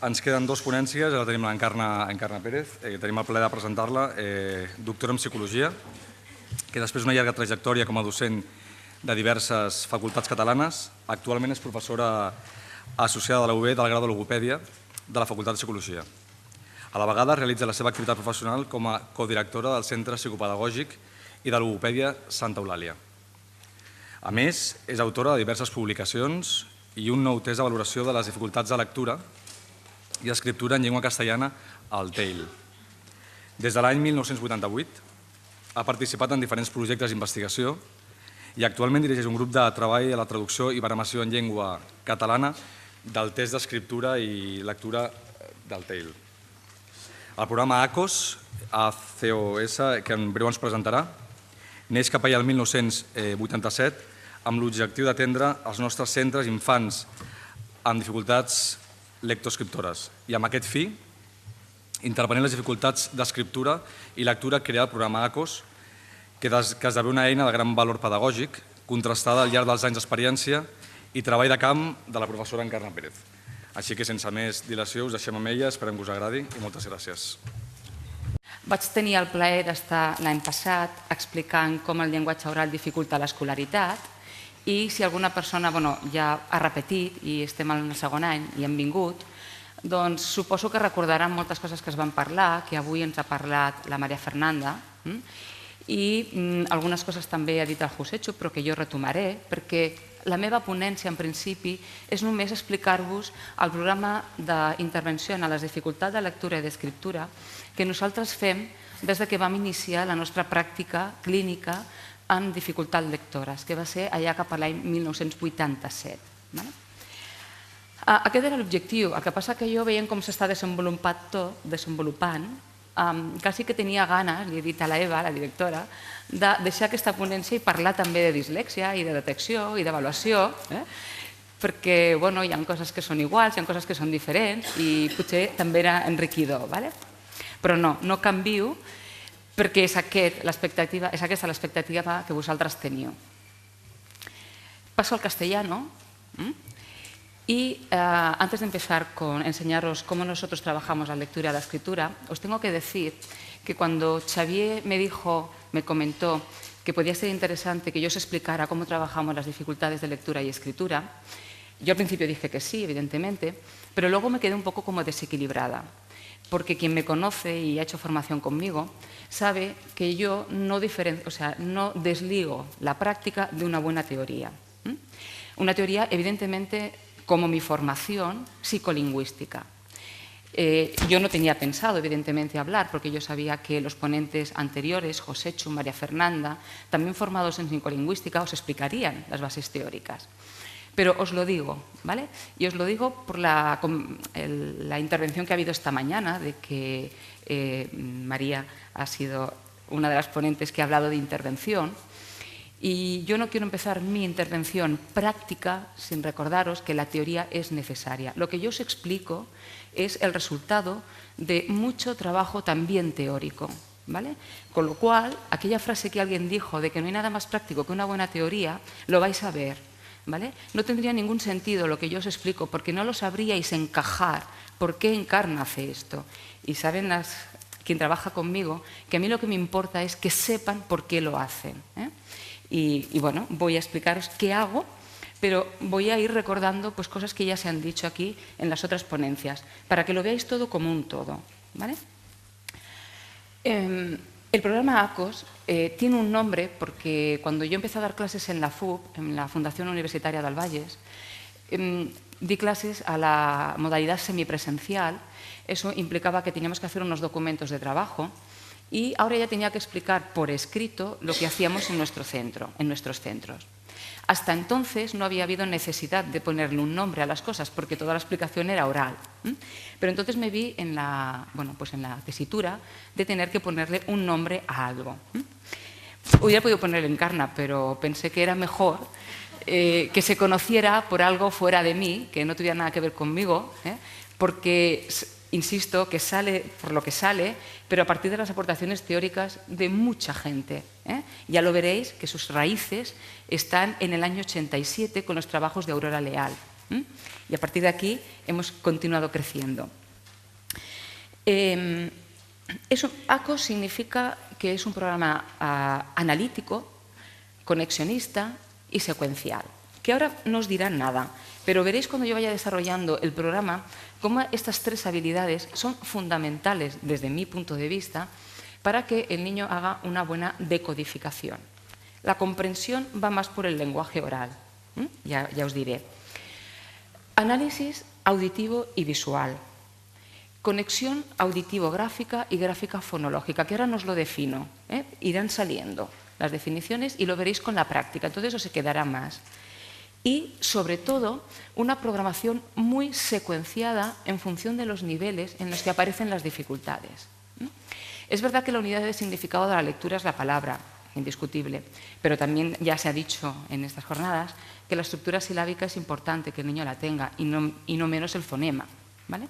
Ens queden dues ponències, ara tenim l'Encarna Pérez, tenim el plaer de presentar-la, doctora en Psicologia, que després d'una llarga trajectòria com a docent de diverses facultats catalanes, actualment és professora associada de la UB del grau de logopèdia de la Facultat de Psicologia. A la vegada realitza la seva activitat professional com a codirectora del Centre Psicopedagògic i de Logopèdia Santa Eulàlia. A més, és autora de diverses publicacions i un nou test de valoració de les dificultats de lectura i escriptura en llengua castellana al TEIL. Des de l'any 1988 ha participat en diferents projectes d'investigació i actualment dirigeix un grup de treball a la traducció i baremació en llengua catalana del test d'escriptura i lectura del TEIL. El programa ACOS, que en breu ens presentarà, neix cap allà el 1987 amb l'objectiu d'atendre els nostres centres infants amb dificultats lectoescriptores i amb aquest fi, intervenint les dificultats d'escriptura i lectura, crear el programa ACOS, que esdevé una eina de gran valor pedagògic, contrastada al llarg dels anys d'experiència i treball de camp de la professora Encarna Pérez. Així que, sense més dilació, us deixem amb ella, esperem que us agradi i moltes gràcies. Vaig tenir el plaer d'estar l'any passat explicant com el llenguatge oral dificulta l'escolaritat i si alguna persona ja ha repetit i estem en el segon any i hem vingut, doncs suposo que recordaran moltes coses que es van parlar, que avui ens ha parlat la Maria Fernanda, i algunes coses també ha dit el Josecho, però que jo retomaré, perquè la meva ponència, en principi, és només explicar-vos el programa d'intervenció en les dificultats de lectura i d'escriptura que nosaltres fem des que vam iniciar la nostra pràctica clínica en dificultats lectores, que va ser allà cap a l'any 1987. Aquest era l'objectiu. El que passa que jo veient com s'està desenvolupant, quasi que tenia ganes, li he dit a l'Eva, la directora, de deixar aquesta ponència i parlar també de dislèxia i de detecció i d'avaluació, perquè hi ha coses que són iguals, hi ha coses que són diferents i potser també era enriquidor. Però no canvio perquè és aquesta l'expectativa que vosaltres teniu. Paso al castellano y antes de empezar con enseñaros cómo nosotros trabajamos la lectura y la escritura, os tengo que decir que cuando Xavier me comentó que podía ser interesante que yo os explicara cómo trabajamos las dificultades de lectura y escritura, yo al principio dije que sí, evidentemente, pero luego me quedé un poco como desequilibrada, porque quien me conoce y ha hecho formación conmigo sabe que yo no desligo la práctica de una buena teoría. Una teoría, evidentemente, como mi formación psicolingüística. Yo no tenía pensado, evidentemente, hablar, porque yo sabía que los ponentes anteriores, Josecho, María Fernanda, también formados en psicolingüística, os explicarían las bases teóricas. Pero os lo digo, ¿vale? Y os lo digo por la intervención que ha habido esta mañana, de que María ha sido una de las ponentes que ha hablado de intervención. Y yo no quiero empezar mi intervención práctica sin recordaros que la teoría es necesaria. Lo que yo os explico es el resultado de mucho trabajo también teórico, ¿vale? Con lo cual, aquella frase que alguien dijo de que no hay nada más práctico que una buena teoría, lo vais a ver, ¿vale? No tendría ningún sentido lo que yo os explico porque no lo sabríais encajar. ¿Por qué Encarna hace esto? Y saben quien trabaja conmigo que a mí lo que me importa es que sepan por qué lo hacen, Y voy a explicaros qué hago, pero voy a ir recordando cosas que ya se han dicho aquí en las otras ponencias, para que lo veáis todo como un todo, ¿vale? El programa ACOS tiene un nombre porque cuando yo empecé a dar clases en la FUB, en la Fundación Universitaria del Valles, di clases a la modalidad semipresencial. Eso implicaba que teníamos que hacer unos documentos de trabajo y ahora ya tenía que explicar por escrito lo que hacíamos en nuestros centros. Hasta entonces no había habido necesidad de ponerle un nombre a las cosas porque toda la explicación era oral. Pero entonces me vi en la tesitura de tener que ponerle un nombre a algo. Hubiera podido ponerle Encarna, pero pensé que era mejor que se conociera por algo fuera de mí, que no tuviera nada que ver conmigo, porque insisto, que sale por lo que sale, pero a partir de las aportaciones teóricas de mucha gente. Ya lo veréis que sus raíces están en el año 87 con los trabajos de Aurora Leal. Y a partir de aquí hemos continuado creciendo. ACO significa que es un programa analítico, conexionista y secuencial, que ahora no os dirán nada, pero veréis cuando yo vaya desarrollando el programa cómo estas tres habilidades son fundamentales desde mi punto de vista para que el niño haga una buena decodificación. La comprensión va más por el lenguaje oral, ya os diré. Análisis auditivo y visual. Conexión auditivo-gráfica y gráfica fonológica, que ahora no os lo defino, irán saliendo las definiciones y lo veréis con la práctica, entonces os se quedará más. Y, sobre todo, una programación muy secuenciada en función de los niveles en los que aparecen las dificultades. Es verdad que la unidad de significado de la lectura es la palabra, indiscutible, pero también ya se ha dicho en estas jornadas que la estructura silábica es importante que el niño la tenga y no menos el fonema, ¿vale?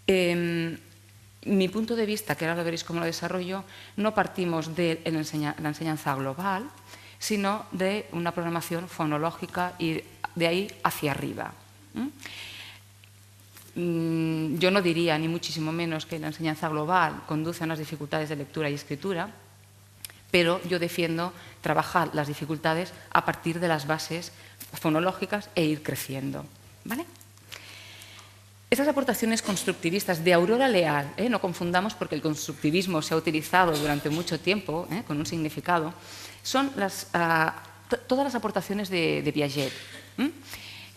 Mi punto de vista, que ahora lo veréis cómo lo desarrollo, no partimos de la enseñanza global, sino de una programación fonológica y de ahí hacia arriba. Yo no diría, ni muchísimo menos, que la enseñanza global conduce a unas dificultades de lectura y escritura, pero yo defiendo trabajar las dificultades a partir de las bases fonológicas e ir creciendo, ¿vale? Estas aportaciones constructivistas de Aurora Leal, no confundamos porque el constructivismo se ha utilizado durante mucho tiempo con un significado, son todas las aportaciones de Piaget.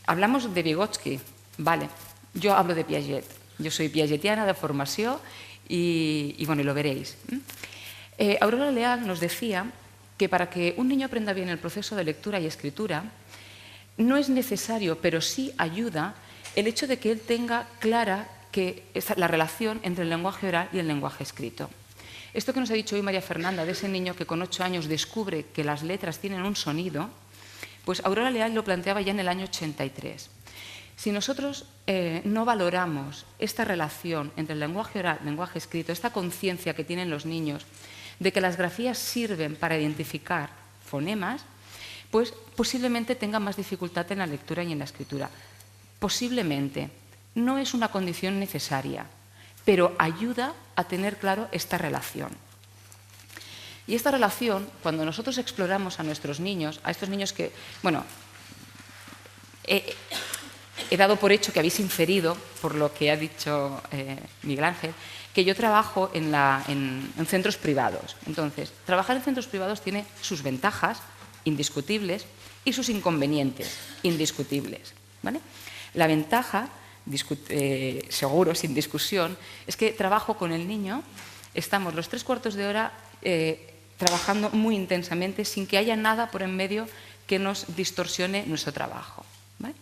Hablamos de Vygotsky, vale, yo hablo de Piaget, yo soy piagetiana de formación y bueno, y lo veréis. Aurora Leal nos decía que para que un niño aprenda bien el proceso de lectura y escritura, no es necesario, pero sí ayuda el hecho de que él tenga clara la relación entre el lenguaje oral y el lenguaje escrito. Esto que nos ha dicho hoy María Fernanda, de ese niño que con 8 años descubre que las letras tienen un sonido, pues Aurora Leal lo planteaba ya en el año 83. Si nosotros no valoramos esta relación entre el lenguaje oral y el lenguaje escrito, esta conciencia que tienen los niños de que las grafías sirven para identificar fonemas, pues posiblemente tengan más dificultad en la lectura y en la escritura. Posiblemente, no es una condición necesaria, pero ayuda a tener claro esta relación. Y esta relación, cuando nosotros exploramos a nuestros niños, a estos niños que, bueno, he dado por hecho que habéis inferido, por lo que ha dicho Miguel Ángel, que yo trabajo en centros privados. Entonces, trabajar en centros privados tiene sus ventajas indiscutibles y sus inconvenientes indiscutibles, ¿vale? La ventaja, seguro, sin discusión, es que trabajo con el niño, estamos los 3/4 de hora trabajando muy intensamente sin que haya nada por en medio que nos distorsione nuestro trabajo, ¿vale?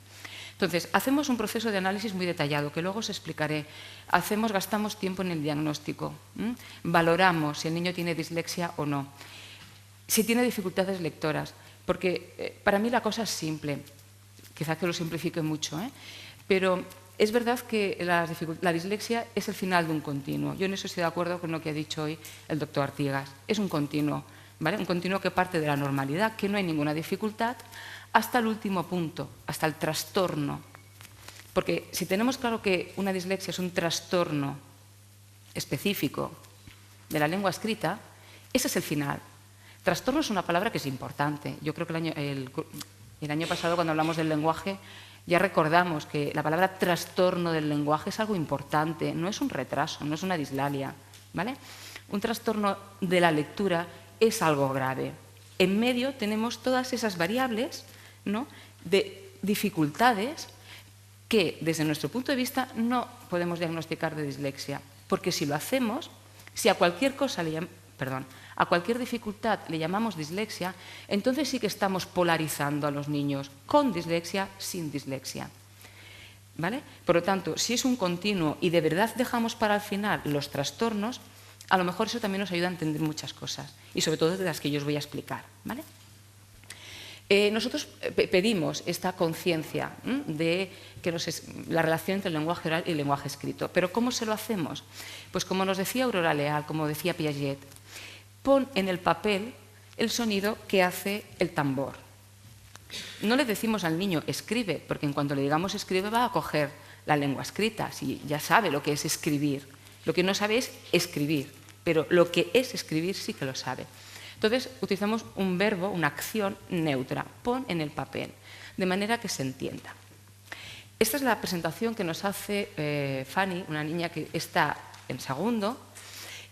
Entonces, hacemos un proceso de análisis muy detallado, que luego os explicaré. Gastamos tiempo en el diagnóstico, valoramos si el niño tiene dislexia o no, si tiene dificultades lectoras, porque para mí la cosa es simple. Quizá que lo simplifique mucho, pero es verdad que la dislexia es el final de un continuo. Yo en eso estoy de acuerdo con lo que ha dicho hoy el doctor Artigas. Es un continuo, ¿vale? Un continuo que parte de la normalidad, que no hay ninguna dificultad, hasta el último punto, hasta el trastorno. Porque si tenemos claro que una dislexia es un trastorno específico de la lengua escrita, ese es el final. Trastorno es una palabra que es importante. Yo creo que el año pasado, cuando hablamos del lenguaje, ya recordamos que la palabra trastorno del lenguaje es algo importante, no es un retraso, no es una dislalia, ¿vale? Un trastorno de la lectura es algo grave. En medio tenemos todas esas variables, ¿no?, de dificultades que, desde nuestro punto de vista, no podemos diagnosticar de dislexia, porque si lo hacemos, si a cualquier cosa a cualquier dificultad le llamamos dislexia, entonces sí que estamos polarizando a los niños, con dislexia, sin dislexia, ¿vale? Por lo tanto, si es un continuo y de verdad dejamos para el final los trastornos, a lo mejor eso también nos ayuda a entender muchas cosas, y sobre todo de las que yo os voy a explicar, ¿vale? Nosotros pedimos esta conciencia de la relación entre el lenguaje oral y el lenguaje escrito. ¿Pero cómo se lo hacemos? Pues como nos decía Aurora Leal, como decía Piaget, pon en el papel el sonido que hace el tambor. No le decimos al niño escribe, porque en cuanto le digamos escribe va a coger la lengua escrita, si ya sabe lo que es escribir. Lo que no sabe es escribir, pero lo que es escribir sí que lo sabe. Entonces utilizamos un verbo, una acción neutra, pon en el papel, de manera que se entienda. Esta es la presentación que nos hace Fanny, una niña que está en segundo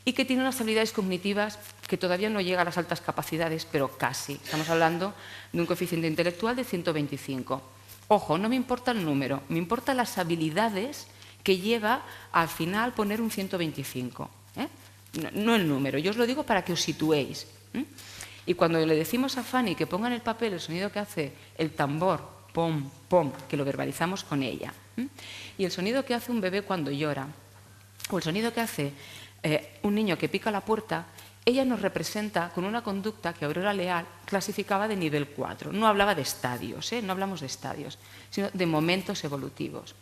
y que tiene unas habilidades cognitivas que todavía no llega a las altas capacidades, pero casi. Estamos hablando de un coeficiente intelectual de 125. Ojo, no me importa el número, me importan las habilidades que lleva al final poner un 125. No el número, yo os lo digo para que os situéis. Y cuando le decimos a Fanny que ponga en el papel el sonido que hace el tambor, pom, pom, que lo verbalizamos con ella, y el sonido que hace un bebé cuando llora, o el sonido que hace un niño que pica la puerta, ella nos representa con una conducta que Aurora Leal clasificaba de nivel 4. No hablaba de estadios, no hablamos de estadios, sino de momentos evolutivos.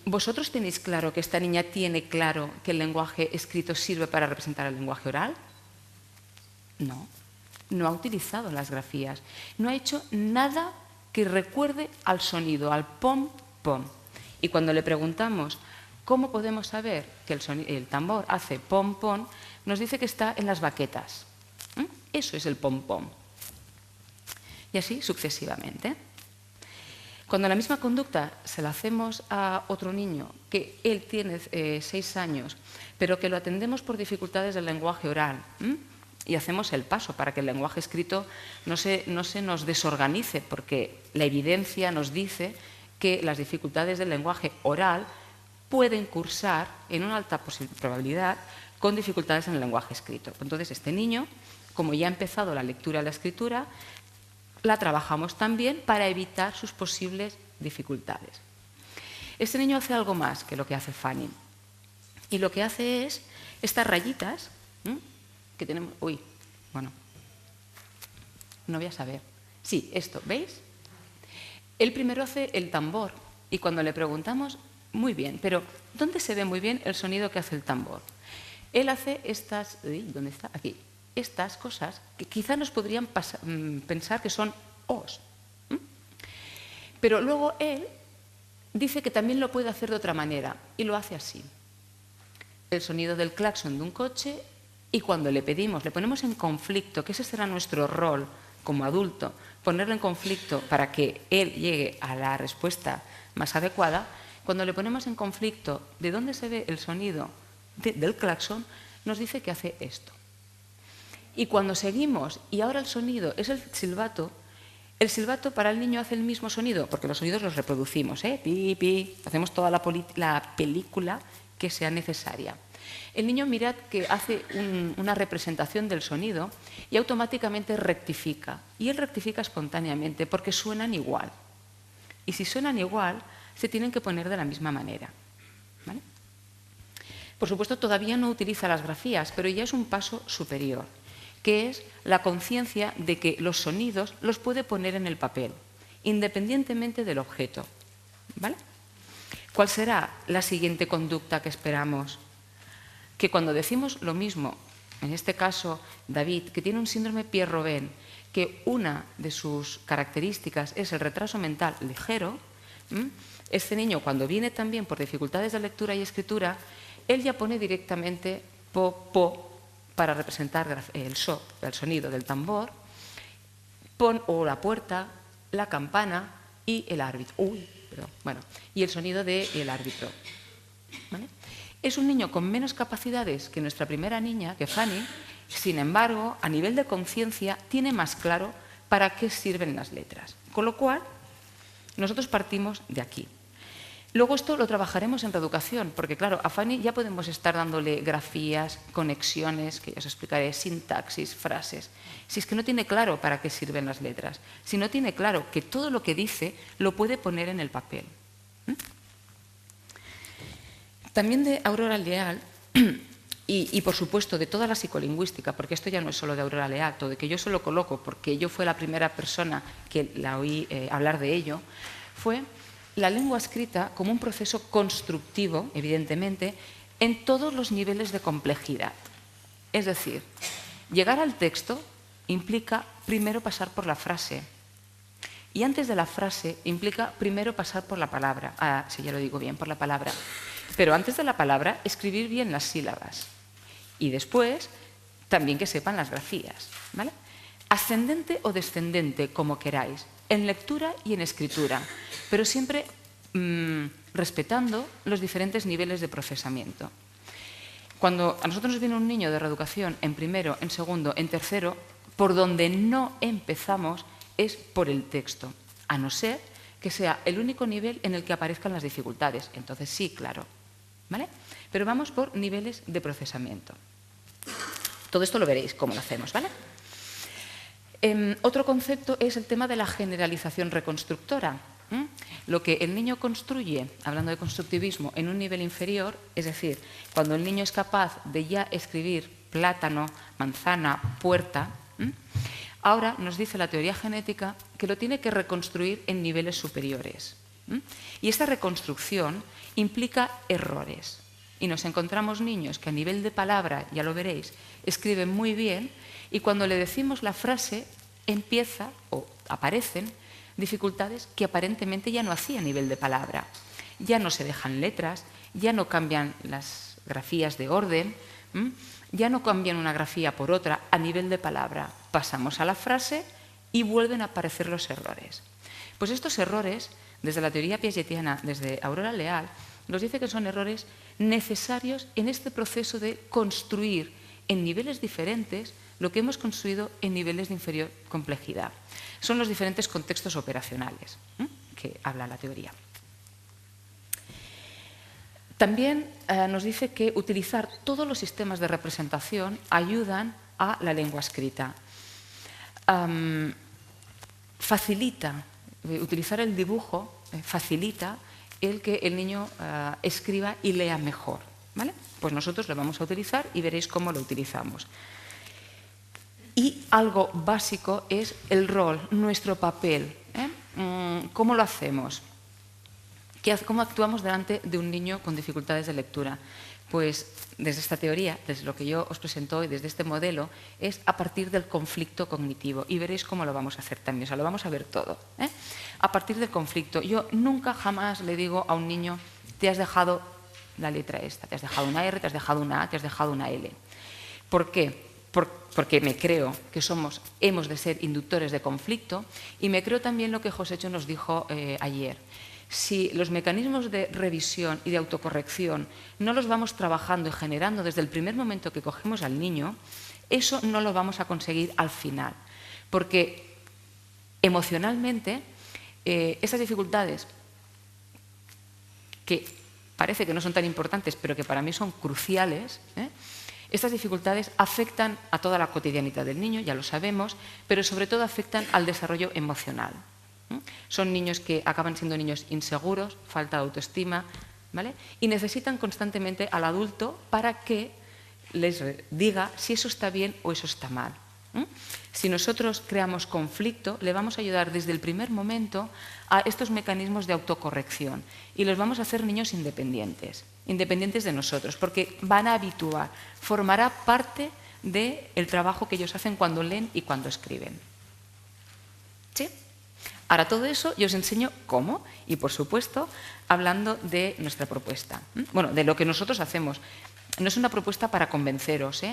¿Vosotros tenéis claro que esta niña tiene claro que el lenguaje escrito sirve para representar el lenguaje oral? No, no ha utilizado las grafías, no ha hecho nada que recuerde al sonido, al pom, pom. Y cuando le preguntamos ¿cómo podemos saber que el tambor hace pom, pom? Nos dice que está en las baquetas. Eso es el pom, pom. Y así sucesivamente. Cuando la misma conducta se la hacemos a otro niño, que él tiene 6 años, pero que lo atendemos por dificultades del lenguaje oral, y hacemos el paso para que el lenguaje escrito no se nos desorganice, porque la evidencia nos dice que las dificultades del lenguaje oral pueden cursar en una alta probabilidad con dificultades en el lenguaje escrito. Entonces, este niño, como ya ha empezado la lectura y la escritura, la trabajamos también para evitar sus posibles dificultades. Este niño hace algo más que lo que hace Fanny. Y lo que hace es estas rayitas que tenemos... Uy, bueno, no voy a saber. Sí, esto, ¿veis? Él primero hace el tambor y cuando le preguntamos... Muy bien, pero ¿dónde se ve muy bien el sonido que hace el tambor? Él hace estas... ¿Dónde está? Aquí. Estas cosas que quizá nos podrían pensar que son os. Pero luego él dice que también lo puede hacer de otra manera y lo hace así. El sonido del claxon de un coche y cuando le pedimos, le ponemos en conflicto, que ese será nuestro rol como adulto, ponerlo en conflicto para que él llegue a la respuesta más adecuada. Cuando le ponemos en conflicto de dónde se ve el sonido del claxon, nos dice que hace esto. Y cuando seguimos, y ahora el sonido es el silbato para el niño hace el mismo sonido, porque los sonidos los reproducimos, pi, pi, hacemos toda la película que sea necesaria. El niño, mirad que hace una representación del sonido y automáticamente rectifica. Y él rectifica espontáneamente porque suenan igual. Y si suenan igual, se tienen que poner de la misma manera. ¿Vale? Por supuesto, todavía no utiliza las grafías, pero ya es un paso superior, que es la conciencia de que los sonidos los puede poner en el papel, independientemente del objeto. ¿Vale? ¿Cuál será la siguiente conducta que esperamos? Que cuando decimos lo mismo, en este caso David, que tiene un síndrome Pierre-Robin, que una de sus características es el retraso mental ligero, este niño, cuando viene también por dificultades de lectura y escritura, él ya pone directamente po, po, para representar el sonido del tambor, o la puerta, la campana y el árbitro. Y el sonido del árbitro. ¿Vale? Es un niño con menos capacidades que nuestra primera niña, que Fanny, sin embargo, a nivel de conciencia, tiene más claro para qué sirven las letras. Con lo cual, nosotros partimos de aquí. Luego esto lo trabajaremos en reeducación, porque claro, a Fanny ya podemos estar dándole grafías, conexiones, que ya os explicaré, sintaxis, frases. Si es que no tiene claro para qué sirven las letras, si no tiene claro que todo lo que dice lo puede poner en el papel. También de Aurora Leal, y por supuesto de toda la psicolingüística, porque esto ya no es solo de Aurora Leal, todo que yo se lo coloco porque yo fui la primera persona que la oí hablar de ello, fue la lengua escrita como un proceso constructivo, evidentemente, en todos los niveles de complejidad. Es decir, llegar al texto implica primero pasar por la frase. Y antes de la frase implica primero pasar por la palabra. Ah, sí, ya lo digo bien, por la palabra. Pero antes de la palabra, escribir bien las sílabas. Y después, también que sepan las grafías, ¿vale? Ascendente o descendente, como queráis, en lectura y en escritura, pero siempre respetando los diferentes niveles de procesamiento. Cuando a nosotros nos viene un niño de reeducación en primero, en segundo, en tercero, por donde no empezamos es por el texto, a no ser que sea el único nivel en el que aparezcan las dificultades. Entonces sí, claro, ¿vale? Pero vamos por niveles de procesamiento. Todo esto lo veréis cómo lo hacemos, ¿vale? Otro concepto es el tema de la generalización reconstructora. Lo que el niño construye, hablando de constructivismo, en un nivel inferior, es decir, cuando el niño es capaz de ya escribir plátano, manzana, puerta, ahora nos dice la teoría genética que lo tiene que reconstruir en niveles superiores. Y esta reconstrucción implica errores. Y nos encontramos niños que a nivel de palabra, ya lo veréis, escriben muy bien y cuando le decimos la frase empieza o aparecen dificultades que aparentemente ya no hacía a nivel de palabra. Ya no se dejan letras, ya no cambian las grafías de orden, ya no cambian una grafía por otra a nivel de palabra. Pasamos a la frase y vuelven a aparecer los errores. Pues estos errores, desde la teoría piagetiana, desde Aurora Leal, nos dice que son errores necesarios en este proceso de construir en niveles diferentes lo que hemos construido en niveles de inferior complejidad. Son los diferentes contextos operacionales que habla la teoría. También nos dice que utilizar todos los sistemas de representación ayudan a la lengua escrita. Utilizar el dibujo facilita el que el niño escriba y lea mejor, ¿vale? Pues nosotros lo vamos a utilizar y veréis cómo lo utilizamos. Y algo básico es el rol, nuestro papel. ¿Cómo lo hacemos? ¿Cómo actuamos delante de un niño con dificultades de lectura? Pues desde esta teoría, desde lo que yo os presento hoy, desde este modelo, es a partir del conflicto cognitivo. Y veréis cómo lo vamos a hacer también, o sea, lo vamos a ver todo. A partir del conflicto, yo nunca jamás le digo a un niño, te has dejado la letra esta, te has dejado una R, te has dejado una A, te has dejado una L. ¿Por qué? Porque me creo que hemos de ser inductores de conflicto y me creo también lo que Josécho nos dijo ayer. Si los mecanismos de revisión y de autocorrección no los vamos trabajando y generando desde el primer momento que cogemos al niño, eso no lo vamos a conseguir al final. Porque emocionalmente, esas dificultades que parece que no son tan importantes, pero que para mí son cruciales, estas dificultades afectan a toda la cotidianidad del niño, ya lo sabemos, pero sobre todo afectan al desarrollo emocional. Son niños que acaban siendo niños inseguros, falta de autoestima, ¿vale? Y necesitan constantemente al adulto para que les diga si eso está bien o eso está mal. Si nosotros creamos conflicto, le vamos a ayudar desde el primer momento a estos mecanismos de autocorrección y los vamos a hacer niños independientes de nosotros, porque van a habituar, formará parte del trabajo que ellos hacen cuando leen y cuando escriben. ¿Sí? Ahora todo eso yo os enseño cómo y, por supuesto, hablando de nuestra propuesta. Bueno, de lo que nosotros hacemos. No es una propuesta para convenceros,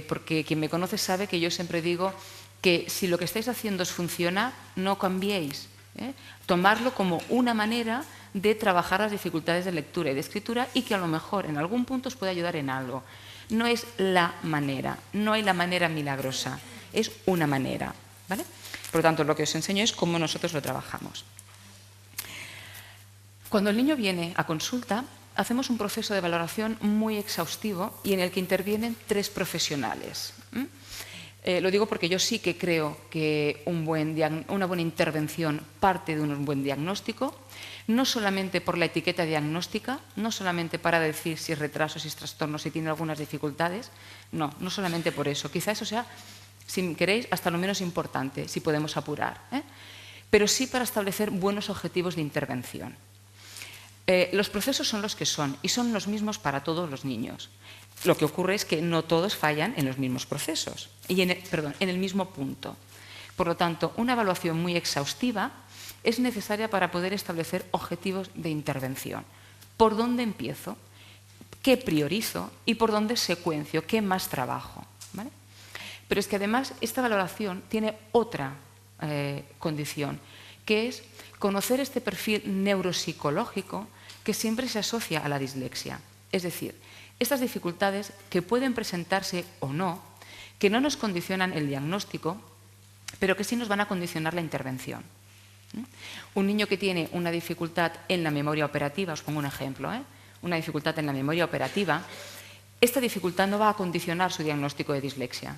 porque quien me conoce sabe que yo siempre digo que si lo que estáis haciendo os funciona, no cambiéis. Tomarlo como una manera de trabajar las dificultades de lectura y de escritura y que a lo mejor en algún punto os puede ayudar en algo. No es la manera, no hay la manera milagrosa, es una manera, ¿vale? Por lo tanto, lo que os enseño es cómo nosotros lo trabajamos. Cuando el niño viene a consulta, hacemos un proceso de valoración muy exhaustivo y en el que intervienen 3 profesionales. Lo digo porque yo sí que creo que una buena intervención parte de un buen diagnóstico, no solamente por la etiqueta diagnóstica, no solamente para decir si es retraso, si es trastorno, si tiene algunas dificultades, no solamente por eso. Quizá eso sea, si queréis, hasta lo menos importante, si podemos apurar, pero sí para establecer buenos objetivos de intervención. Los procesos son los que son y son los mismos para todos los niños. Lo que ocurre es que no todos fallan en los mismos procesos, en el mismo punto. Por lo tanto, una evaluación muy exhaustiva es necesaria para poder establecer objetivos de intervención. ¿Por dónde empiezo? ¿Qué priorizo? ¿Y por dónde secuencio? ¿Qué más trabajo? ¿Vale? Pero es que además esta valoración tiene otra condición, que es conocer este perfil neuropsicológico que siempre se asocia a la dislexia. Es decir, estas dificultades que pueden presentarse o no, que no nos condicionan el diagnóstico, pero que sí nos van a condicionar la intervención. Un niño que tiene una dificultad en la memoria operativa, os pongo un ejemplo, una dificultad en la memoria operativa, esta dificultad no va a condicionar su diagnóstico de dislexia.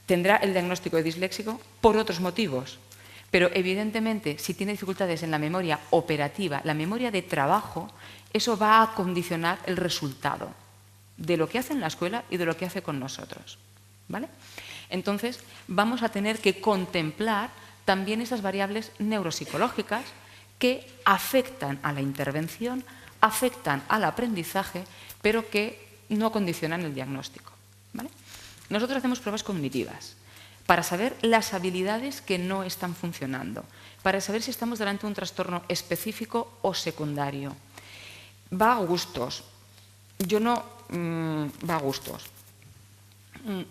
Tendrá el diagnóstico de disléxico por otros motivos, pero evidentemente si tiene dificultades en la memoria operativa, la memoria de trabajo, eso va a condicionar el resultado de lo que hace en la escuela y de lo que hace con nosotros. ¿Vale? Entonces, vamos a tener que contemplar también esas variables neuropsicológicas que afectan a la intervención, afectan al aprendizaje, pero que no condicionan el diagnóstico. ¿Vale? Nosotros hacemos pruebas cognitivas para saber las habilidades que no están funcionando, para saber si estamos delante de un trastorno específico o secundario. Va a gustos. Yo no... va a gustos.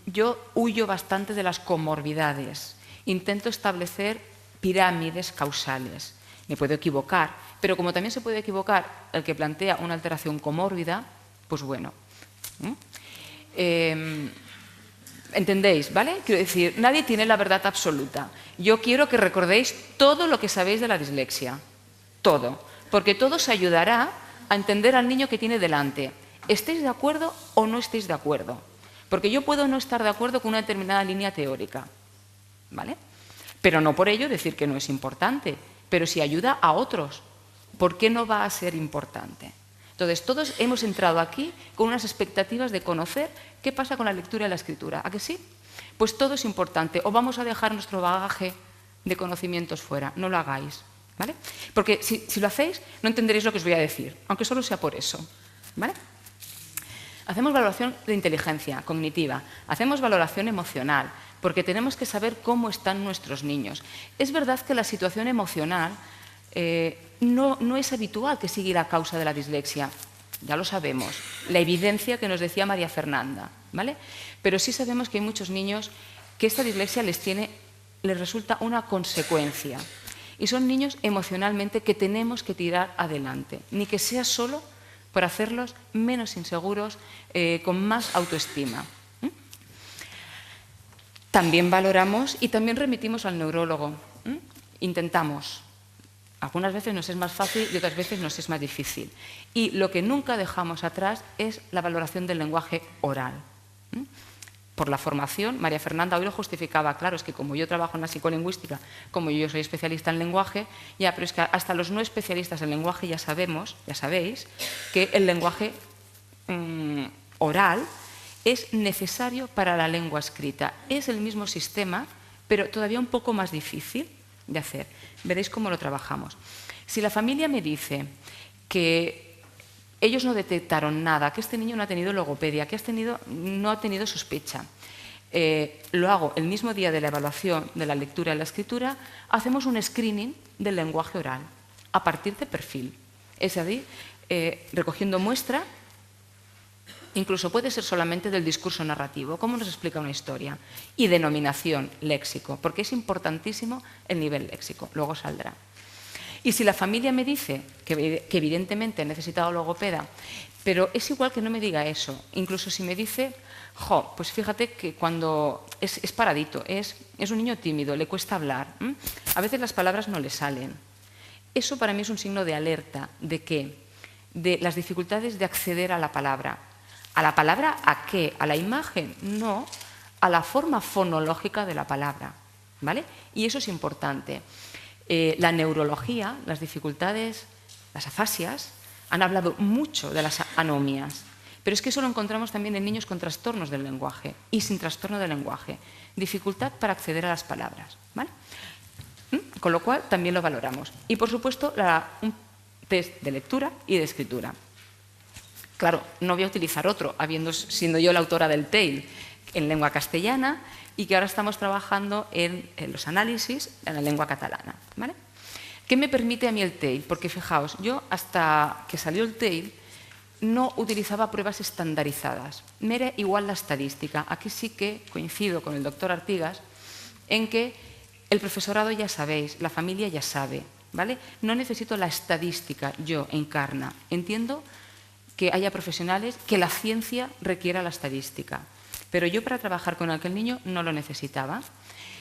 Yo huyo bastante de las comorbidades. Intento establecer pirámides causales. Me puedo equivocar, pero como también se puede equivocar el que plantea una alteración comórbida, pues bueno. ¿Entendéis? ¿Vale? Quiero decir, nadie tiene la verdad absoluta. Yo quiero que recordéis todo lo que sabéis de la dislexia. Todo. Porque todo os ayudará a entender al niño que tiene delante. ¿Estáis de acuerdo o no estáis de acuerdo? Porque yo puedo no estar de acuerdo con una determinada línea teórica. ¿Vale? Pero no por ello decir que no es importante. Pero si ayuda a otros, ¿por qué no va a ser importante? Entonces, todos hemos entrado aquí con unas expectativas de conocer qué pasa con la lectura y la escritura. ¿A que sí? Pues todo es importante. O vamos a dejar nuestro bagaje de conocimientos fuera. No lo hagáis. ¿Vale? Porque si lo hacéis, no entenderéis lo que os voy a decir, aunque solo sea por eso. ¿Vale? Hacemos valoración de inteligencia cognitiva, hacemos valoración emocional, porque tenemos que saber cómo están nuestros niños. Es verdad que la situación emocional no es habitual que siga la causa de la dislexia, ya lo sabemos, la evidencia que nos decía María Fernanda, ¿vale? Pero sí sabemos que hay muchos niños que esta dislexia les resulta una consecuencia. Y son niños emocionalmente que tenemos que tirar adelante, ni que sea solo por hacerlos menos inseguros, con más autoestima. También valoramos y también remitimos al neurólogo. Intentamos. Algunas veces nos es más fácil y otras veces nos es más difícil. Y lo que nunca dejamos atrás es la valoración del lenguaje oral. Por la formación, María Fernanda hoy lo justificaba, claro, es que como yo trabajo en la psicolingüística, como yo soy especialista en lenguaje, ya, pero es que hasta los no especialistas en lenguaje ya sabéis, que el lenguaje oral es necesario para la lengua escrita. Es el mismo sistema, pero todavía un poco más difícil de hacer. Veréis cómo lo trabajamos. Si la familia me dice que ellos no detectaron nada, que este niño no ha tenido logopedia, que no ha tenido sospecha, lo hago el mismo día de la evaluación de la lectura y la escritura, hacemos un screening del lenguaje oral a partir de perfil. Es decir, recogiendo muestra, incluso puede ser solamente del discurso narrativo, cómo nos explica una historia, y denominación, léxico, porque es importantísimo el nivel léxico, luego saldrá. Y si la familia me dice que evidentemente he necesitado logopeda, pero es igual que no me diga eso, incluso si me dice, pues fíjate que cuando es paradito, es un niño tímido, le cuesta hablar, a veces las palabras no le salen. Eso para mí es un signo de alerta, ¿de qué? De las dificultades de acceder a la palabra. ¿A la palabra a qué? ¿A la imagen? No, a la forma fonológica de la palabra, ¿vale? Y eso es importante. La neurología, las dificultades, las afasias, han hablado mucho de las anomias, pero es que eso lo encontramos también en niños con trastornos del lenguaje y sin trastorno del lenguaje. Dificultad para acceder a las palabras, ¿vale? Con lo cual también lo valoramos. Y por supuesto un test de lectura y de escritura. claro, no voy a utilizar otro, siendo yo la autora del TEIL en lengua castellana y que ahora estamos trabajando en los análisis en la lengua catalana, ¿vale? ¿Qué me permite a mí el TEIL? Porque fijaos, yo hasta que salió el TEIL no utilizaba pruebas estandarizadas, me era igual la estadística. Aquí sí que coincido con el doctor Artigas en que el profesorado ya sabéis, la familia ya sabe, ¿vale? No necesito la estadística yo, Encarna. Entiendo que haya profesionales que la ciencia requiera la estadística, pero yo para trabajar con aquel niño no lo necesitaba.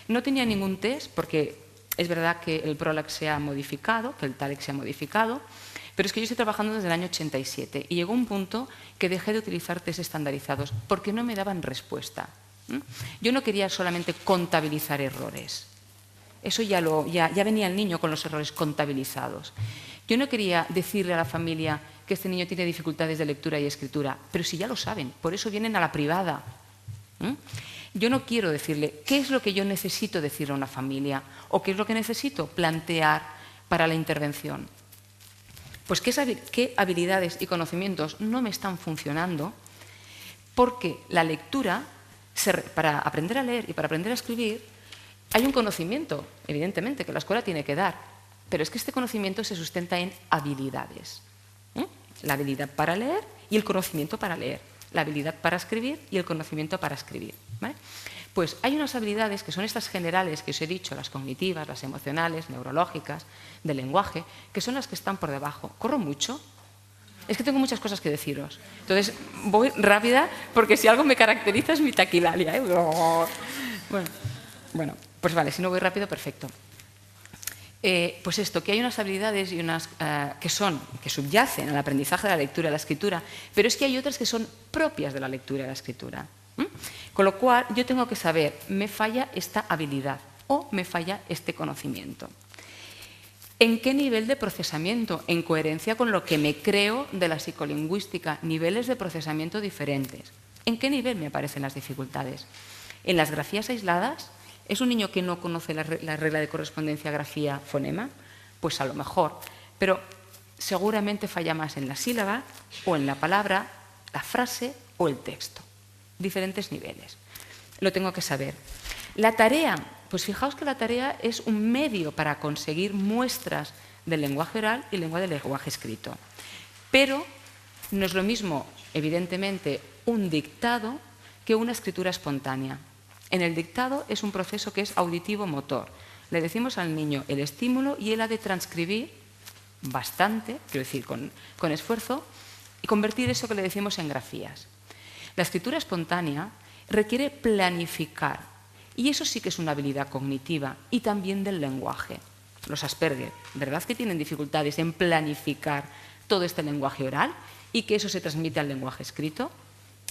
No tenía ningún test porque es verdad que el PROLAC se ha modificado, que el TALEC se ha modificado, pero es que yo estoy trabajando desde el año 87 y llegó un punto que dejé de utilizar test estandarizados porque no me daban respuesta. Yo no quería solamente contabilizar errores. Eso ya venía el niño con los errores contabilizados. Yo no quería decirle a la familia que este niño tiene dificultades de lectura y escritura, pero si ya lo saben, por eso vienen a la privada. Yo no quiero decirle qué es lo que yo necesito decirle a una familia o qué es lo que necesito plantear para la intervención. Pues qué habilidades y conocimientos no me están funcionando, porque la lectura, para aprender a leer y para aprender a escribir, hay un conocimiento, evidentemente, que la escuela tiene que dar, pero es que este conocimiento se sustenta en habilidades. La habilidad para leer y el conocimiento para leer, la habilidad para escribir y el conocimiento para escribir, ¿vale? Pues hay unas habilidades que son estas generales que os he dicho, las cognitivas, las emocionales, neurológicas, del lenguaje, que son las que están por debajo. ¿Corro mucho? Es que tengo muchas cosas que deciros. Entonces, voy rápida porque si algo me caracteriza es mi taquilalia, ¿eh? Bueno, pues vale, si no voy rápido, perfecto. Pues esto, que hay unas habilidades y unas que subyacen al aprendizaje de la lectura y la escritura, pero es que hay otras que son propias de la lectura y la escritura. Con lo cual, yo tengo que saber, me falla esta habilidad o me falla este conocimiento. ¿En qué nivel de procesamiento? En coherencia con lo que me creo de la psicolingüística, niveles de procesamiento diferentes. ¿En qué nivel me aparecen las dificultades? ¿En las grafías aisladas? ¿Es un niño que no conoce la regla de correspondencia grafía-fonema? Pues a lo mejor, pero seguramente falla más en la sílaba o en la palabra, la frase o el texto. Diferentes niveles. Lo tengo que saber. La tarea, pues fijaos que la tarea es un medio para conseguir muestras del lenguaje oral y del lenguaje escrito. Pero no es lo mismo, evidentemente, un dictado que una escritura espontánea. En el dictado es un proceso que es auditivo-motor. Le decimos al niño el estímulo y él ha de transcribir bastante, quiero decir, con esfuerzo, y convertir eso que le decimos en grafías. La escritura espontánea requiere planificar, y eso sí que es una habilidad cognitiva y también del lenguaje. Los Asperger, ¿verdad que tienen dificultades en planificar todo este lenguaje oral y que eso se transmite al lenguaje escrito?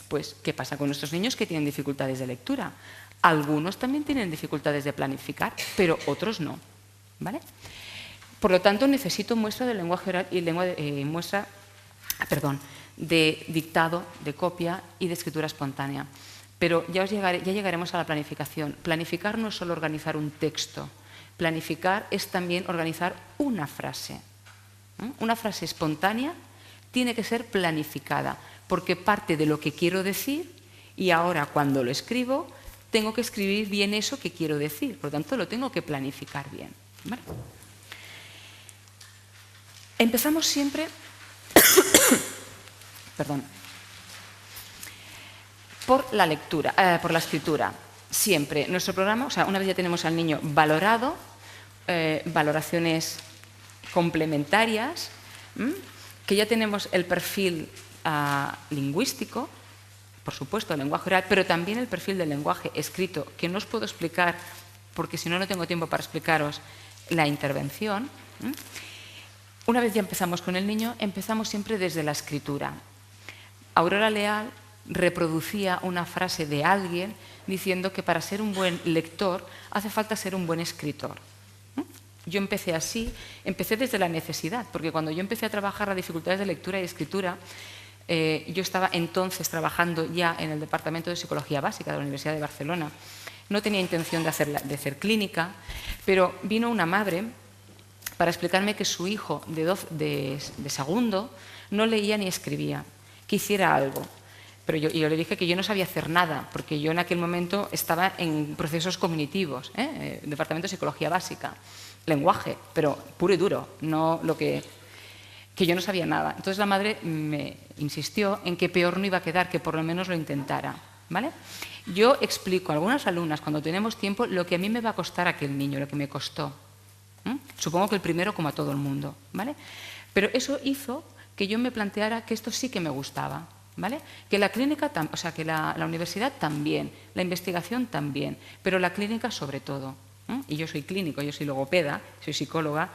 Pues, ¿qué pasa con nuestros niños que tienen dificultades de lectura? Algunos también tienen dificultades de planificar, pero otros no, ¿vale? Por lo tanto, necesito muestra del lenguaje oral y de dictado, de copia y de escritura espontánea. Pero ya llegaremos a la planificación. Planificar no es solo organizar un texto. Planificar es también organizar una frase. Una frase espontánea tiene que ser planificada, porque parte de lo que quiero decir y ahora cuando lo escribo tengo que escribir bien eso que quiero decir. Por lo tanto, lo tengo que planificar bien, ¿vale? Empezamos siempre por la lectura, por la escritura. Siempre. Nuestro programa, o sea, una vez ya tenemos al niño valorado, valoraciones complementarias, que ya tenemos el perfil lingüístico, por supuesto, el lenguaje oral, pero también el perfil del lenguaje escrito, que no os puedo explicar, porque si no, no tengo tiempo para explicaros la intervención. Una vez ya empezamos con el niño, empezamos siempre desde la escritura. Aurora Leal reproducía una frase de alguien diciendo que para ser un buen lector hace falta ser un buen escritor. Yo empecé así, empecé desde la necesidad, porque cuando yo empecé a trabajar las dificultades de lectura y escritura, yo estaba entonces trabajando ya en el Departamento de Psicología Básica de la Universidad de Barcelona. No tenía intención de hacer clínica, pero vino una madre para explicarme que su hijo de segundo no leía ni escribía, que hiciera algo. Pero yo le dije que yo no sabía hacer nada, porque yo en aquel momento estaba en procesos cognitivos, departamento de psicología básica, lenguaje, pero puro y duro, no lo que yo no sabía nada. Entonces la madre me insistió en que peor no iba a quedar, que por lo menos lo intentara, ¿vale? Yo explico a algunas alumnas, cuando tenemos tiempo, lo que a mí me va a costar aquel niño, lo que me costó. Supongo que el primero como a todo el mundo, ¿vale? Pero eso hizo que yo me planteara que esto sí que me gustaba, ¿vale? Que la clínica, o sea, que la universidad también, la investigación también, pero la clínica sobre todo. Y yo soy clínico, yo soy logopeda, soy psicóloga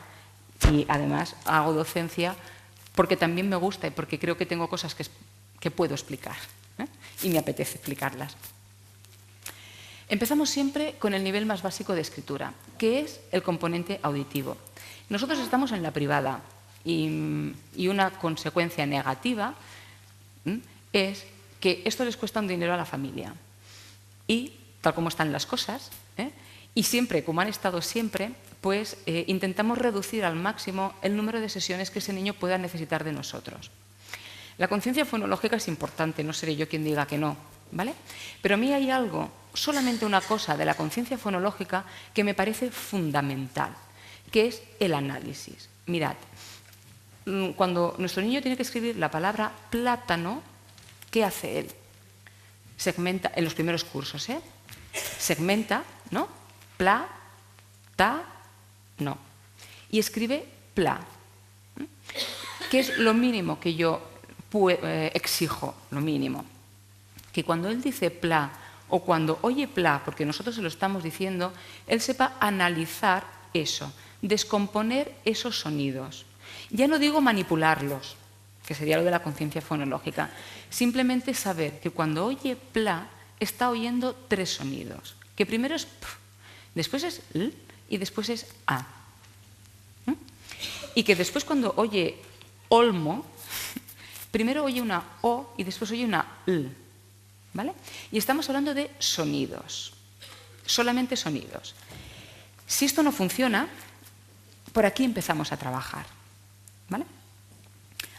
y además hago docencia porque también me gusta y porque creo que tengo cosas que puedo explicar, y me apetece explicarlas. Empezamos siempre con el nivel más básico de escritura, que es el componente auditivo. Nosotros estamos en la privada y una consecuencia negativa es que esto les cuesta un dinero a la familia. Y, tal como están las cosas, y siempre, como han estado siempre, pues intentamos reducir al máximo el número de sesiones que ese niño pueda necesitar de nosotros. La conciencia fonológica es importante, no seré yo quien diga que no, ¿vale? Pero a mí hay algo, solamente una cosa de la conciencia fonológica que me parece fundamental, que es el análisis. Mirad, cuando nuestro niño tiene que escribir la palabra plátano, ¿qué hace él? Segmenta, en los primeros cursos, segmenta, ¿no? Pla, ta, no. Y escribe pla. ¿Qué es lo mínimo que yo exijo? Lo mínimo. Que cuando él dice pla o cuando oye pla, porque nosotros se lo estamos diciendo, él sepa analizar eso, descomponer esos sonidos. Ya no digo manipularlos, que sería lo de la conciencia fonológica, simplemente saber que cuando oye pla está oyendo 3 sonidos, que primero es p, después es l y después es a. Y que después cuando oye olmo, primero oye una o y después oye una l, ¿vale? Y estamos hablando de sonidos, solamente sonidos. Si esto no funciona, por aquí empezamos a trabajar, ¿vale?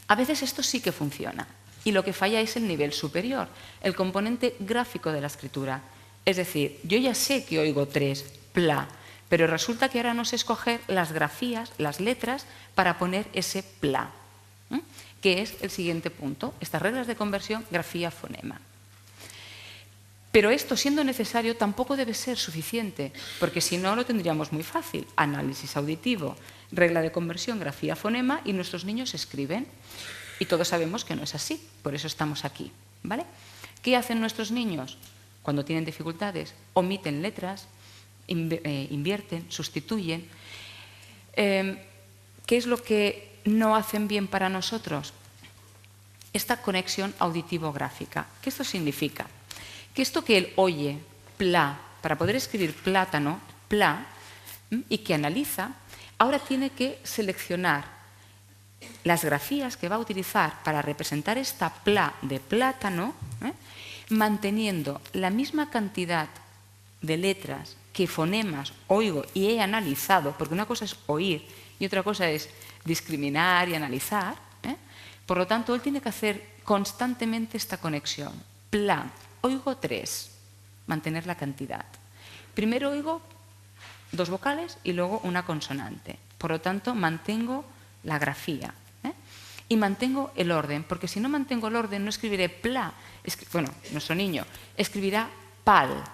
A veces esto sí que funciona y lo que falla es el nivel superior, el componente gráfico de la escritura. Es decir, yo ya sé que oigo 3, pla, pero resulta que ahora no sé escoger las grafías, las letras, para poner ese pla, que es el siguiente punto, estas reglas de conversión grafía-fonema. Pero esto, siendo necesario, tampoco debe ser suficiente, porque si no lo tendríamos muy fácil. Análisis auditivo, regla de conversión, grafía, fonema, y nuestros niños escriben. Y todos sabemos que no es así, por eso estamos aquí, ¿vale? ¿Qué hacen nuestros niños? Cuando tienen dificultades, omiten letras, invierten, sustituyen. ¿Qué es lo que no hacen bien para nosotros? Esta conexión auditivo-gráfica. ¿Qué esto significa? Que esto que él oye, pla, para poder escribir plátano, pla, y que analiza, ahora tiene que seleccionar las grafías que va a utilizar para representar esta pla de plátano, manteniendo la misma cantidad de letras que fonemas oigo y he analizado, porque una cosa es oír y otra cosa es discriminar y analizar. Por lo tanto, él tiene que hacer constantemente esta conexión. Pla, oigo 3, mantener la cantidad. Primero oigo 2 vocales y luego una consonante. Por lo tanto, mantengo la grafía. Y mantengo el orden, porque si no mantengo el orden no escribiré pla. Bueno, nuestro niño escribirá pal,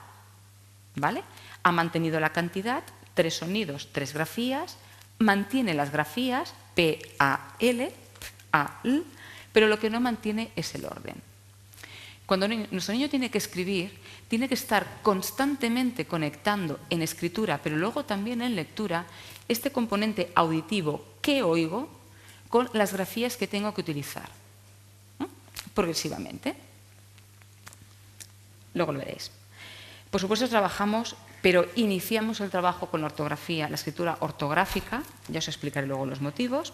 ¿vale? Ha mantenido la cantidad, 3 sonidos, 3 grafías, mantiene las grafías, P, A, L, A, L, pero lo que no mantiene es el orden. Cuando nuestro niño tiene que escribir, tiene que estar constantemente conectando en escritura, pero luego también en lectura, este componente auditivo que oigo con las grafías que tengo que utilizar, progresivamente. Luego lo veréis. Por supuesto trabajamos, pero iniciamos el trabajo con la ortografía, la escritura ortográfica, ya os explicaré luego los motivos.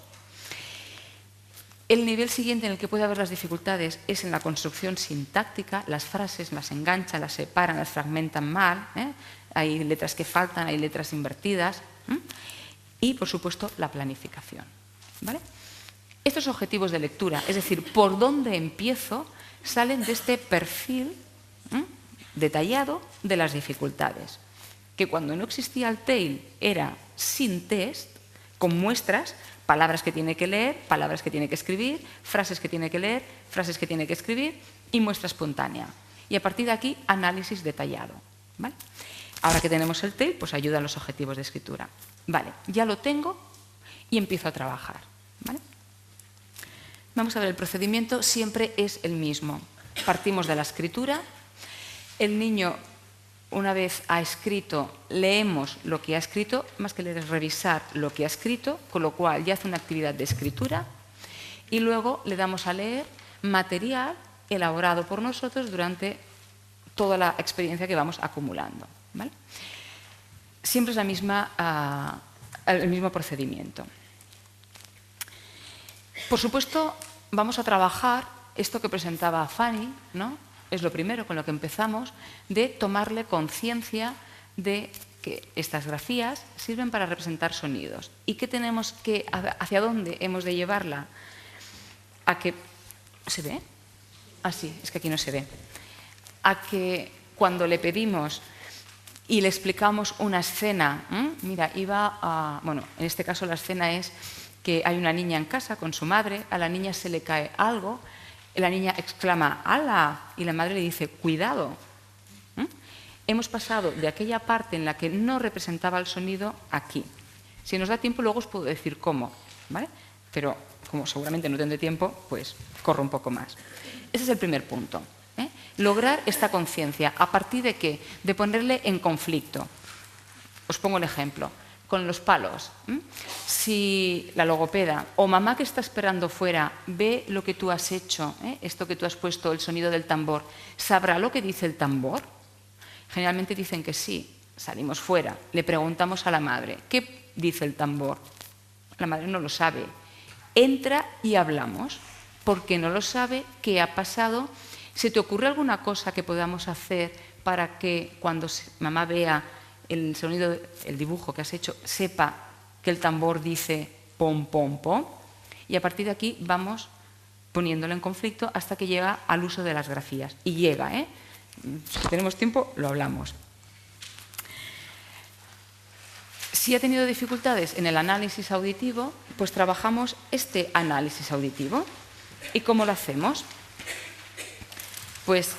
El nivel siguiente en el que puede haber las dificultades es en la construcción sintáctica, las frases las enganchan, las separan, las fragmentan mal, hay letras que faltan, hay letras invertidas, y por supuesto la planificación, ¿vale? Estos objetivos de lectura, es decir, por dónde empiezo, salen de este perfil detallado de las dificultades, que cuando no existía el TEIL era sin test, con muestras, palabras que tiene que leer, palabras que tiene que escribir, frases que tiene que leer, frases que tiene que escribir y muestra espontánea. Y a partir de aquí, análisis detallado. ¿Vale? Ahora que tenemos el TEIL, pues ayuda a los objetivos de escritura. Vale, ya lo tengo y empiezo a trabajar. ¿Vale? Vamos a ver, el procedimiento siempre es el mismo. Partimos de la escritura. El niño, una vez ha escrito, leemos lo que ha escrito, más que leer es revisar lo que ha escrito, con lo cual ya hace una actividad de escritura y luego le damos a leer material elaborado por nosotros durante toda la experiencia que vamos acumulando. ¿Vale? Siempre es el mismo procedimiento. Por supuesto, vamos a trabajar esto que presentaba Fanny, ¿no? Es lo primero con lo que empezamos, de tomarle conciencia de que estas grafías sirven para representar sonidos y que tenemos que, hacia dónde hemos de llevarla a que... ¿Se ve? Ah, sí, es que aquí no se ve. A que cuando le pedimos y le explicamos una escena, mira, iba a... Bueno, en este caso la escena es que hay una niña en casa con su madre, a la niña se le cae algo, la niña exclama ¡hala! Y la madre le dice ¡cuidado! Hemos pasado de aquella parte en la que no representaba el sonido aquí. Si nos da tiempo luego os puedo decir cómo, ¿vale? Pero como seguramente no tendré tiempo, pues corro un poco más. Ese es el primer punto. Lograr esta conciencia. ¿A partir de qué? De ponerle en conflicto. Os pongo el ejemplo. Con los palos. Si la logopeda o mamá que está esperando fuera ve lo que tú has hecho, esto que tú has puesto, el sonido del tambor, ¿sabrá lo que dice el tambor? Generalmente dicen que sí. Salimos fuera, le preguntamos a la madre, ¿qué dice el tambor? La madre no lo sabe. Entra y hablamos, porque no lo sabe, ¿qué ha pasado? ¿Se te ocurre alguna cosa que podamos hacer para que cuando mamá vea el sonido, el dibujo que has hecho, sepa que el tambor dice pom, pom, pom? Y a partir de aquí vamos poniéndolo en conflicto hasta que llega al uso de las grafías. Y llega, Si tenemos tiempo, lo hablamos. Si ha tenido dificultades en el análisis auditivo, pues trabajamos este análisis auditivo. ¿Y cómo lo hacemos? Pues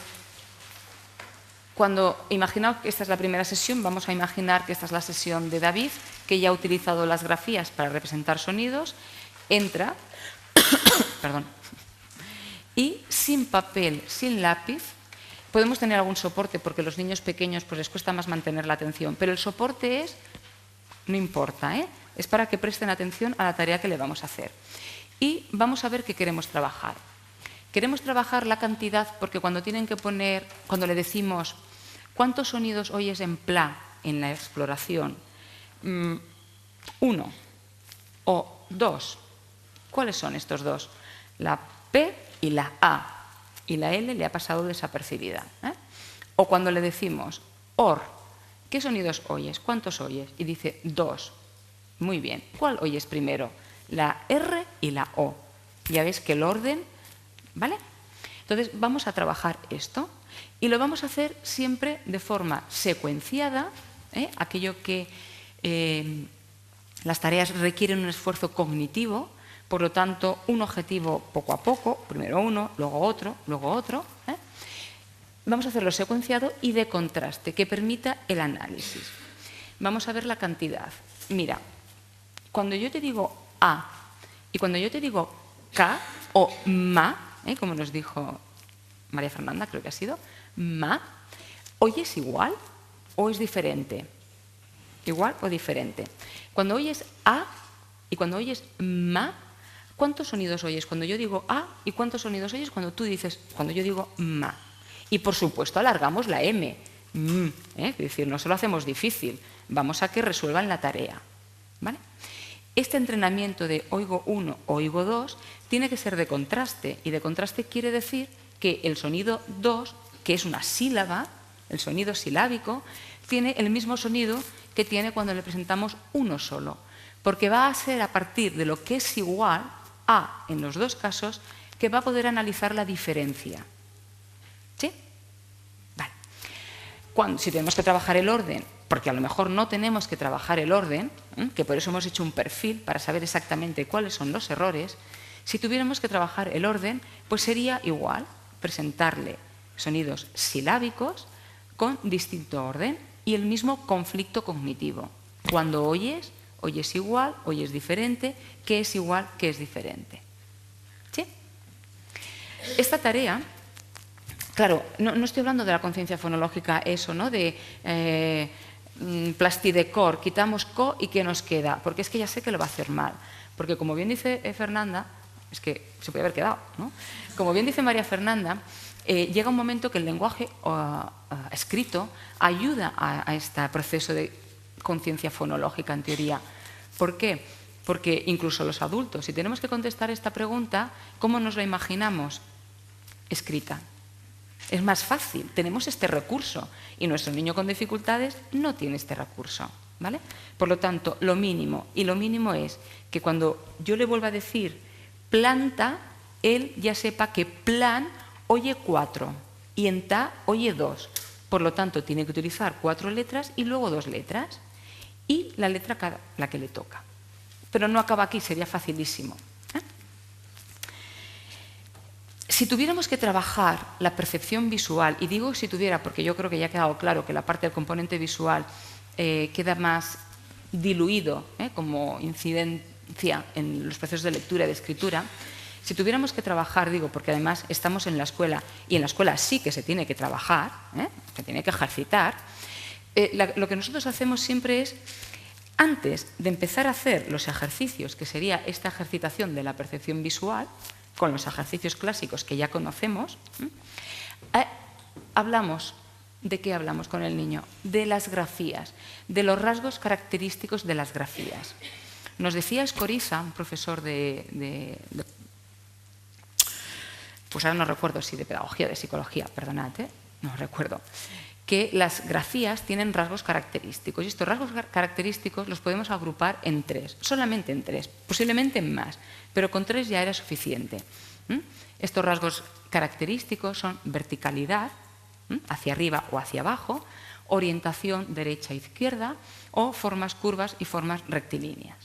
imaginaos que esta es la primera sesión, vamos a imaginar que esta es la sesión de David, que ya ha utilizado las grafías para representar sonidos, entra, perdón, y sin papel, sin lápiz, podemos tener algún soporte, porque a los niños pequeños pues les cuesta más mantener la atención, pero el soporte no importa, es para que presten atención a la tarea que le vamos a hacer. Y vamos a ver qué queremos trabajar. Queremos trabajar la cantidad, porque cuando le decimos ¿cuántos sonidos oyes en PLA en la exploración? 1 o 2. ¿Cuáles son estos dos? La P y la A. Y la L le ha pasado desapercibida. O cuando le decimos OR, ¿qué sonidos oyes? ¿Cuántos oyes? Y dice 2. Muy bien. ¿Cuál oyes primero? La R y la O. Ya ves que el orden... ¿Vale? Entonces vamos a trabajar esto y lo vamos a hacer siempre de forma secuenciada, aquello que las tareas requieren un esfuerzo cognitivo, por lo tanto un objetivo poco a poco, primero uno, luego otro, luego otro. Vamos a hacerlo secuenciado y de contraste, que permita el análisis. Vamos a ver la cantidad. Mira, cuando yo te digo A y cuando yo te digo K o MA, como nos dijo María Fernanda, creo que ha sido, ma, ¿oyes igual o es diferente? ¿Igual o diferente? Cuando oyes a y cuando oyes ma, ¿cuántos sonidos oyes cuando yo digo a y cuántos sonidos oyes cuando yo digo ma? Y por supuesto alargamos la m, es decir, no se lo hacemos difícil, vamos a que resuelvan la tarea. ¿Vale? Este entrenamiento de oigo 1, oigo 2, tiene que ser de contraste, y de contraste quiere decir que el sonido 2, que es una sílaba, el sonido silábico, tiene el mismo sonido que tiene cuando le presentamos uno solo, porque va a ser a partir de lo que es igual, A en los dos casos que va a poder analizar la diferencia. ¿Sí? Vale. Si tenemos que trabajar el orden, porque a lo mejor no tenemos que trabajar el orden, que por eso hemos hecho un perfil para saber exactamente cuáles son los errores, si tuviéramos que trabajar el orden, pues sería igual presentarle sonidos silábicos con distinto orden y el mismo conflicto cognitivo. Cuando oyes igual, oyes diferente, qué es igual, qué es diferente. ¿Sí? Esta tarea, claro, no estoy hablando de la conciencia fonológica, eso, ¿no? De plastidecor, quitamos co y qué nos queda, porque es que ya sé que lo va a hacer mal. Porque como bien dice Fernanda, es que se puede haber quedado, ¿no? Como bien dice María Fernanda, llega un momento que el lenguaje escrito ayuda a este proceso de conciencia fonológica, en teoría. ¿Por qué? Porque incluso los adultos, si tenemos que contestar esta pregunta, ¿cómo nos la imaginamos? Escrita. Es más fácil, tenemos este recurso y nuestro niño con dificultades no tiene este recurso, ¿vale? Por lo tanto, lo mínimo, y lo mínimo es que cuando yo le vuelva a decir planta, él ya sepa que plan oye 4 y en ta oye 2. Por lo tanto, tiene que utilizar 4 letras y luego 2 letras y la letra la que le toca. Pero no acaba aquí, sería facilísimo. Si tuviéramos que trabajar la percepción visual, y digo si tuviera porque yo creo que ya ha quedado claro que la parte del componente visual queda más diluido como incidencia en los procesos de lectura y de escritura, si tuviéramos que trabajar, digo, porque además estamos en la escuela y en la escuela sí que se tiene que trabajar, se tiene que ejercitar, lo que nosotros hacemos siempre es, antes de empezar a hacer los ejercicios, que sería esta ejercitación de la percepción visual, con los ejercicios clásicos que ya conocemos, hablamos. ¿De qué hablamos con el niño? De las grafías, de los rasgos característicos de las grafías. Nos decía Escoriza, un profesor pues ahora no recuerdo si de pedagogía o de psicología, perdonad, no recuerdo, que las grafías tienen rasgos característicos y estos rasgos característicos los podemos agrupar en 3, solamente en 3, posiblemente en más, pero con 3 ya era suficiente. Estos rasgos característicos son verticalidad, hacia arriba o hacia abajo, orientación derecha-izquierda o formas curvas y formas rectilíneas.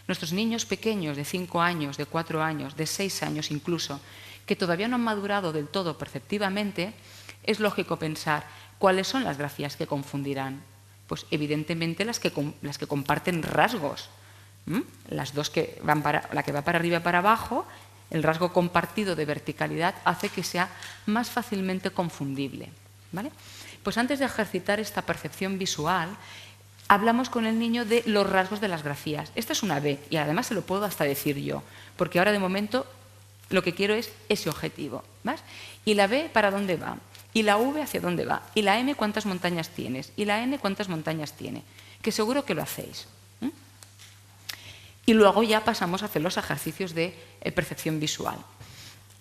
Nuestros niños pequeños de 5 años, de 4 años, de 6 años incluso, que todavía no han madurado del todo perceptivamente, es lógico pensar cuáles son las grafías que confundirán. Pues evidentemente las que comparten rasgos. Las dos que van la que va para arriba y para abajo, el rasgo compartido de verticalidad hace que sea más fácilmente confundible. ¿Vale? Pues antes de ejercitar esta percepción visual, hablamos con el niño de los rasgos de las grafías. Esta es una B y además se lo puedo hasta decir yo, porque ahora de momento lo que quiero es ese objetivo. ¿Vas? ¿Y la B para dónde va? ¿Y la V hacia dónde va? ¿Y la M cuántas montañas tienes? ¿Y la N cuántas montañas tiene? Que seguro que lo hacéis. Y luego ya pasamos a hacer los ejercicios de percepción visual.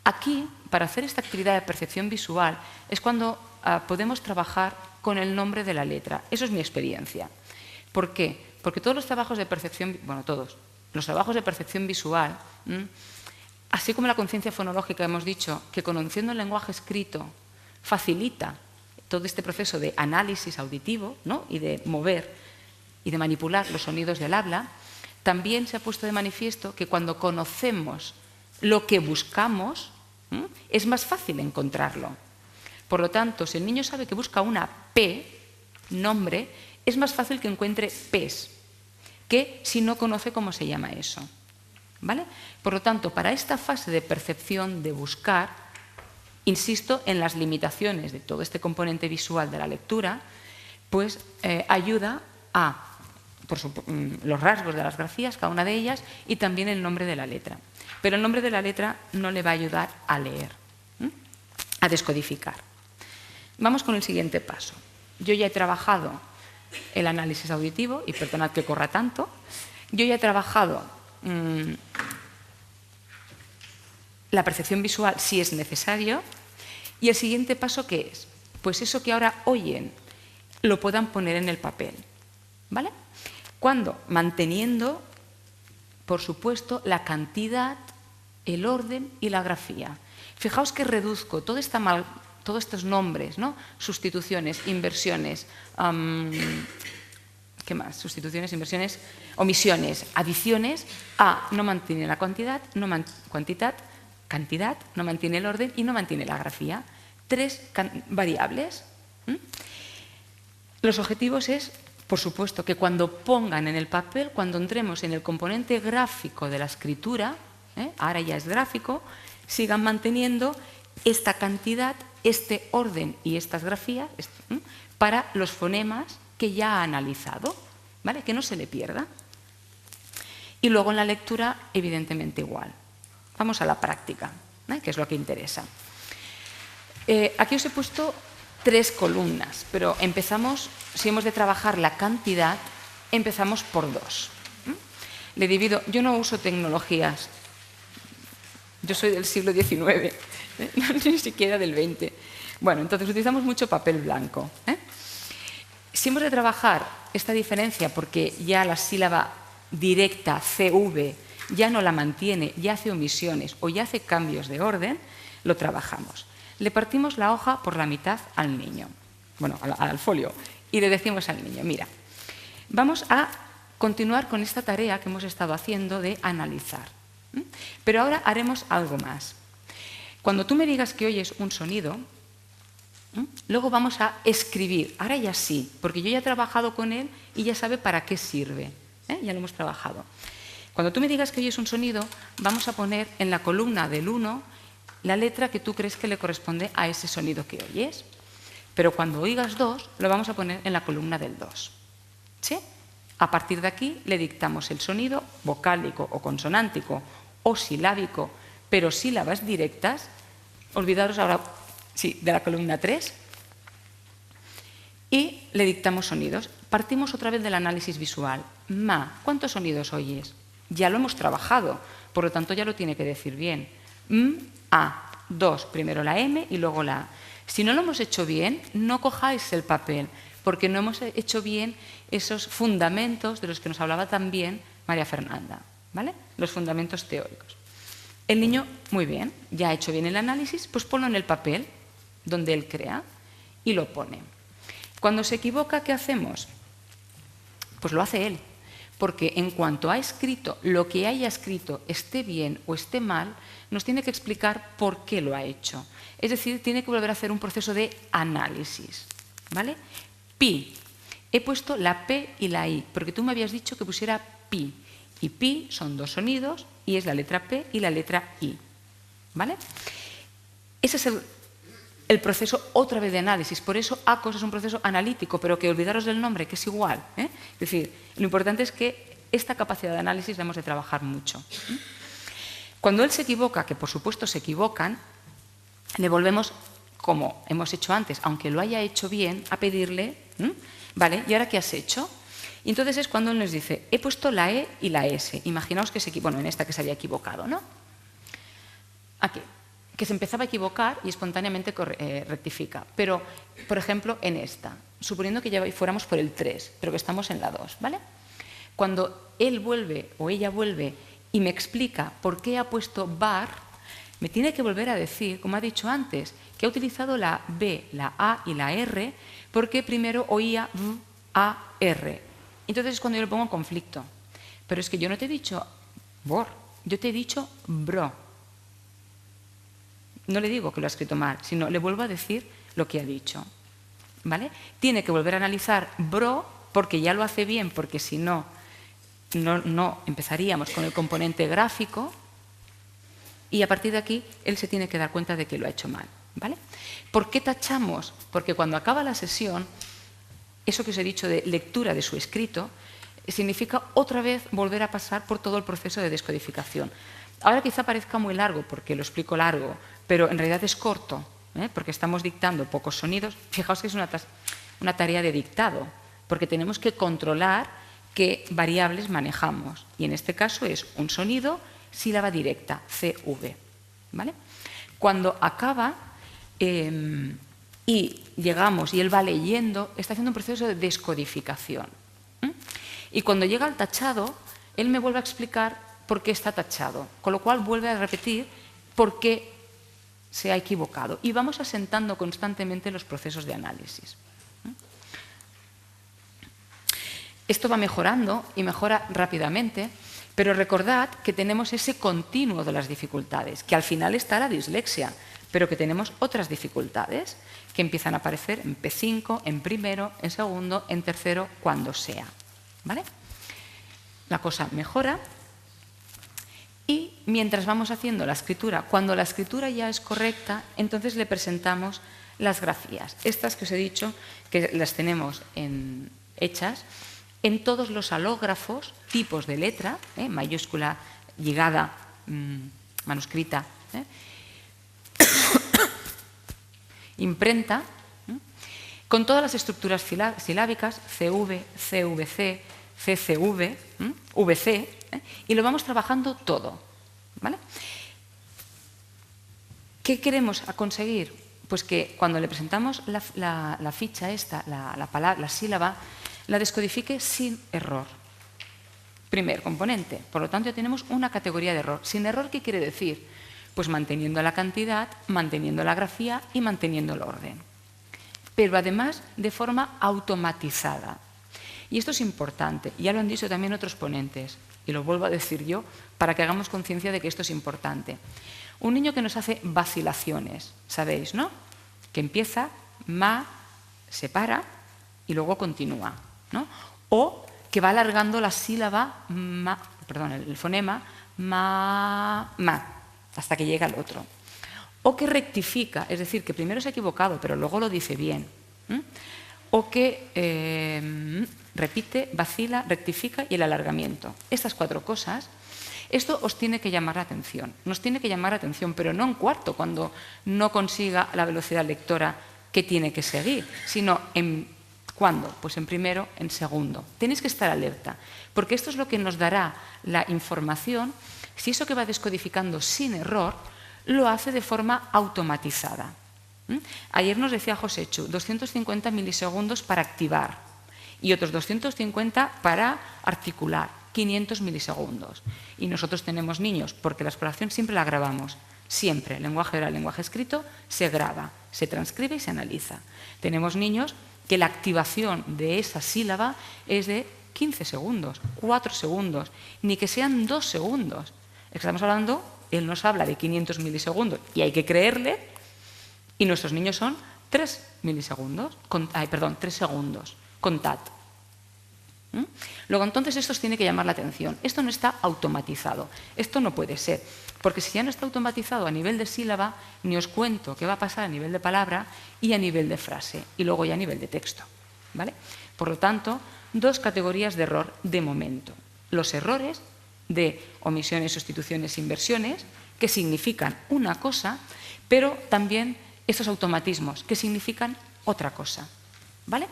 Aquí, para hacer esta actividad de percepción visual, es cuando podemos trabajar con el nombre de la letra. Eso es mi experiencia. ¿Por qué? Porque todos los trabajos de percepción, bueno, todos, los trabajos de percepción visual, así como la conciencia fonológica, hemos dicho que conociendo el lenguaje escrito facilita todo este proceso de análisis auditivo, ¿no? Y de mover y de manipular los sonidos del habla, también se ha puesto de manifiesto que cuando conocemos lo que buscamos, es más fácil encontrarlo. Por lo tanto, si el niño sabe que busca una P, nombre, es más fácil que encuentre P's que si no conoce cómo se llama eso. ¿Vale? Por lo tanto, para esta fase de percepción, de buscar, insisto en las limitaciones de todo este componente visual de la lectura, pues ayuda a los rasgos de las grafías, cada una de ellas, y también el nombre de la letra. Pero el nombre de la letra no le va a ayudar a leer, a descodificar. Vamos con el siguiente paso. Yo ya he trabajado el análisis auditivo, y perdonad que corra tanto, yo ya he trabajado la percepción visual si es necesario, y el siguiente paso, ¿qué es? Pues eso que ahora oyen lo puedan poner en el papel, ¿vale? Cuando manteniendo, por supuesto, la cantidad el orden y la grafía. Fijaos que reduzco todos estos nombres, ¿no? Sustituciones, inversiones, ¿qué más? Sustituciones, inversiones, omisiones, adiciones, a no mantiene la cantidad, no mantiene el orden y no mantiene la grafía. 3 variables. Los objetivos es, por supuesto, que cuando pongan en el papel, cuando entremos en el componente gráfico de la escritura, ahora ya es gráfico, sigan manteniendo esta cantidad, este orden y estas grafías para los fonemas que ya ha analizado, ¿vale? Que no se le pierda. Y luego en la lectura, evidentemente igual. Vamos a la práctica, que es lo que interesa. Aquí os he puesto 3 columnas, pero empezamos, si hemos de trabajar la cantidad, empezamos por 2. Le divido, yo no uso tecnologías, yo soy del siglo XIX, ni siquiera del XX. Bueno, entonces utilizamos mucho papel blanco. Si hemos de trabajar esta diferencia, porque ya la sílaba directa, CV, ya no la mantiene, ya hace omisiones o ya hace cambios de orden, lo trabajamos. Le partimos la hoja por la mitad al niño, bueno, al folio, y le decimos al niño, mira, vamos a continuar con esta tarea que hemos estado haciendo de analizar. Pero ahora haremos algo más. Cuando tú me digas que oyes un sonido, luego vamos a escribir. Ahora ya sí, porque yo ya he trabajado con él y ya sabe para qué sirve. Ya lo hemos trabajado. Cuando tú me digas que oyes un sonido, vamos a poner en la columna del 1 la letra que tú crees que le corresponde a ese sonido que oyes. Pero cuando oigas 2, lo vamos a poner en la columna del 2. ¿Sí? A partir de aquí le dictamos el sonido vocálico o consonántico o silábico, pero sílabas directas. Olvidaros ahora de la columna 3. Y le dictamos sonidos. Partimos otra vez del análisis visual. Ma, ¿cuántos sonidos oyes? Ya lo hemos trabajado, por lo tanto ya lo tiene que decir bien. A, 2, primero la M y luego la A. Si no lo hemos hecho bien, no cojáis el papel, porque no hemos hecho bien esos fundamentos de los que nos hablaba también María Fernanda, ¿vale? Los fundamentos teóricos. El niño, muy bien, ya ha hecho bien el análisis, pues ponlo en el papel, donde él crea, y lo pone. Cuando se equivoca, ¿qué hacemos? Pues lo hace él, porque en cuanto ha escrito, lo que haya escrito, esté bien o esté mal, nos tiene que explicar por qué lo ha hecho. Es decir, tiene que volver a hacer un proceso de análisis, ¿vale? Pi. He puesto la P y la I, porque tú me habías dicho que pusiera pi. Y pi son 2 sonidos, y es la letra P y la letra I, ¿vale? Ese es el proceso otra vez de análisis. Por eso ACOS es un proceso analítico, pero que olvidaros del nombre, que es igual. Es decir, lo importante es que esta capacidad de análisis la hemos de trabajar mucho. Cuando él se equivoca, que por supuesto se equivocan, le volvemos, como hemos hecho antes, aunque lo haya hecho bien, a pedirle, ¿vale? ¿Y ahora qué has hecho? Y entonces es cuando él nos dice, he puesto la E y la S. Imaginaos que en esta que se había equivocado, ¿no? Aquí, que se empezaba a equivocar y espontáneamente rectifica. Pero, por ejemplo, en esta, suponiendo que ya fuéramos por el 3, pero que estamos en la 2, ¿vale? Cuando él vuelve o ella vuelve y me explica por qué ha puesto bar, me tiene que volver a decir, como ha dicho antes, que ha utilizado la B, la A y la R, porque primero oía V, A, R. Entonces es cuando yo le pongo en conflicto. Pero es que yo no te he dicho bor, yo te he dicho bro. No le digo que lo ha escrito mal, sino le vuelvo a decir lo que ha dicho, ¿vale? Tiene que volver a analizar bro, porque ya lo hace bien, porque si no, no empezaríamos con el componente gráfico, y a partir de aquí él se tiene que dar cuenta de que lo ha hecho mal, ¿vale? ¿Por qué tachamos? Porque cuando acaba la sesión, eso que os he dicho de lectura de su escrito, significa otra vez volver a pasar por todo el proceso de descodificación. Ahora quizá parezca muy largo, porque lo explico largo, pero en realidad es corto, porque estamos dictando pocos sonidos. Fijaos que es una tarea de dictado, porque tenemos que controlar qué variables manejamos. Y en este caso es un sonido, sílaba directa, CV, ¿vale? Cuando acaba y llegamos y él va leyendo, está haciendo un proceso de descodificación. Y cuando llega al tachado, él me vuelve a explicar por qué está tachado, con lo cual vuelve a repetir por qué se ha equivocado y vamos asentando constantemente los procesos de análisis. Esto va mejorando y mejora rápidamente, pero recordad que tenemos ese continuo de las dificultades, que al final está la dislexia, pero que tenemos otras dificultades que empiezan a aparecer en P5, en primero, en segundo, en tercero, cuando sea. ¿Vale? La cosa mejora y mientras vamos haciendo la escritura, cuando la escritura ya es correcta, entonces le presentamos las grafías. Estas que os he dicho, que las tenemos hechas en todos los alógrafos, tipos de letra, mayúscula, lligada, manuscrita, imprenta, con todas las estructuras silábicas, CV, CVC, CCV, VC, y lo vamos trabajando todo. ¿Vale? ¿Qué queremos conseguir? Pues que cuando le presentamos la ficha esta, la sílaba, la descodifique sin error. Primer componente. Por lo tanto, ya tenemos una categoría de error. ¿Sin error qué quiere decir? Pues manteniendo la cantidad, manteniendo la grafía y manteniendo el orden. Pero además de forma automatizada. Y esto es importante, ya lo han dicho también otros ponentes, y lo vuelvo a decir yo, para que hagamos conciencia de que esto es importante. Un niño que nos hace vacilaciones, ¿sabéis, no? Que empieza, se para y luego continúa, ¿no? O que va alargando la sílaba, el fonema, hasta que llega al otro. O que rectifica, es decir, que primero se ha equivocado, pero luego lo dice bien. O que repite, vacila, rectifica y el alargamiento. Estas 4 cosas, esto os tiene que llamar la atención. Nos tiene que llamar la atención, pero no en cuarto, cuando no consiga la velocidad lectora que tiene que seguir, sino en ¿cuándo? Pues en primero, en segundo. Tenéis que estar alerta, porque esto es lo que nos dará la información si eso que va descodificando sin error lo hace de forma automatizada. Ayer nos decía Josechu, 250 milisegundos para activar y otros 250 para articular, 500 milisegundos. Y nosotros tenemos niños, porque la exploración siempre la grabamos, siempre, lenguaje oral, lenguaje escrito, se graba, se transcribe y se analiza. Tenemos niños que la activación de esa sílaba es de 15 segundos, 4 segundos, ni que sean 2 segundos. Estamos hablando, él nos habla de 500 milisegundos y hay que creerle, y nuestros niños son 3 milisegundos, 3 segundos, contad. Luego entonces esto os tiene que llamar la atención. Esto no está automatizado, esto no puede ser, porque si ya no está automatizado a nivel de sílaba, ni os cuento qué va a pasar a nivel de palabra y a nivel de frase, y luego ya a nivel de texto. ¿Vale? Por lo tanto, 2 categorías de error de momento. Los errores de omisiones, sustituciones, inversiones, que significan una cosa, pero también estos automatismos, que significan otra cosa. ¿Vale?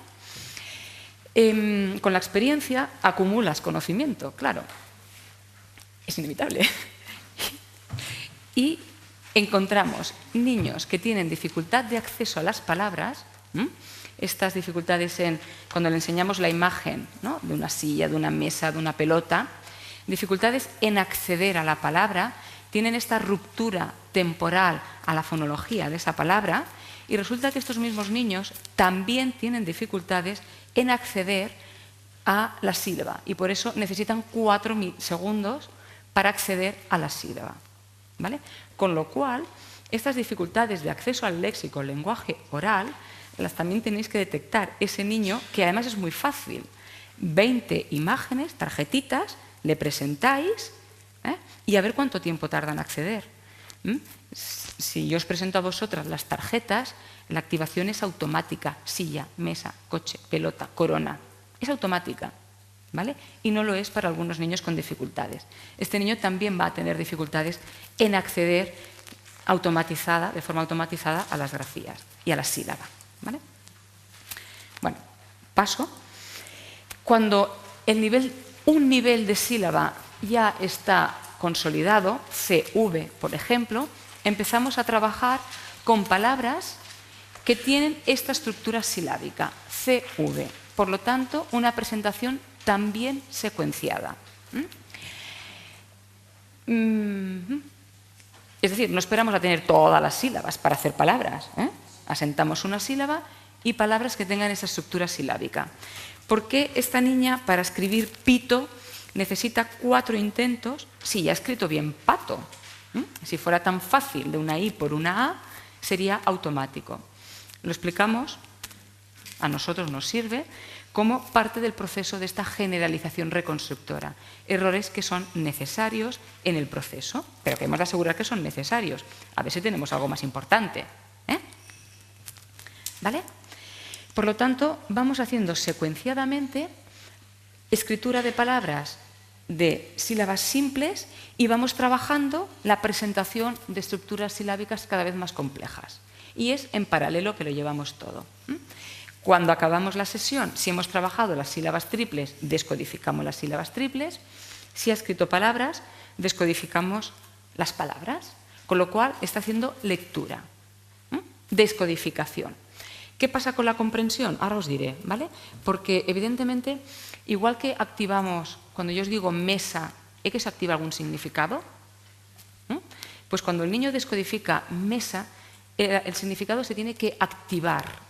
Con la experiencia acumulas conocimiento, claro. Es inevitable. Y encontramos niños que tienen dificultad de acceso a las palabras, estas dificultades cuando le enseñamos la imagen, ¿no? De una silla, de una mesa, de una pelota, dificultades en acceder a la palabra, tienen esta ruptura temporal a la fonología de esa palabra y resulta que estos mismos niños también tienen dificultades en acceder a la sílaba y por eso necesitan 4 segundos para acceder a la sílaba. ¿Vale? Con lo cual, estas dificultades de acceso al léxico, al lenguaje oral, las también tenéis que detectar. Ese niño, que además es muy fácil, 20 imágenes, tarjetitas, le presentáis y a ver cuánto tiempo tardan en acceder. Si yo os presento a vosotras las tarjetas, la activación es automática, silla, mesa, coche, pelota, corona, es automática, ¿vale? Y no lo es para algunos niños con dificultades. Este niño también va a tener dificultades en acceder de forma automatizada a las grafías y a la sílaba, ¿vale? Bueno, paso. Cuando un nivel de sílaba ya está consolidado, CV, por ejemplo, empezamos a trabajar con palabras que tienen esta estructura silábica, CV. Por lo tanto, una presentación también secuenciada. Es decir, no esperamos a tener todas las sílabas para hacer palabras. Asentamos una sílaba y palabras que tengan esa estructura silábica. ¿Por qué esta niña para escribir pito necesita 4 intentos si ya ha escrito bien pato? Si fuera tan fácil de una I por una A, sería automático. Lo explicamos, a nosotros nos sirve como parte del proceso de esta generalización reconstructora. Errores que son necesarios en el proceso, pero que hemos de asegurar que son necesarios. A ver si tenemos algo más importante. ¿Vale? Por lo tanto, vamos haciendo secuenciadamente escritura de palabras de sílabas simples y vamos trabajando la presentación de estructuras silábicas cada vez más complejas. Y es en paralelo que lo llevamos todo. Cuando acabamos la sesión, si hemos trabajado las sílabas triples, descodificamos las sílabas triples. Si ha escrito palabras, descodificamos las palabras. Con lo cual, está haciendo lectura, descodificación. ¿Qué pasa con la comprensión? Ahora os diré, ¿vale? Porque, evidentemente, igual que activamos, cuando yo os digo mesa, ¿es que se activa algún significado? Pues cuando el niño descodifica mesa, el significado se tiene que activar.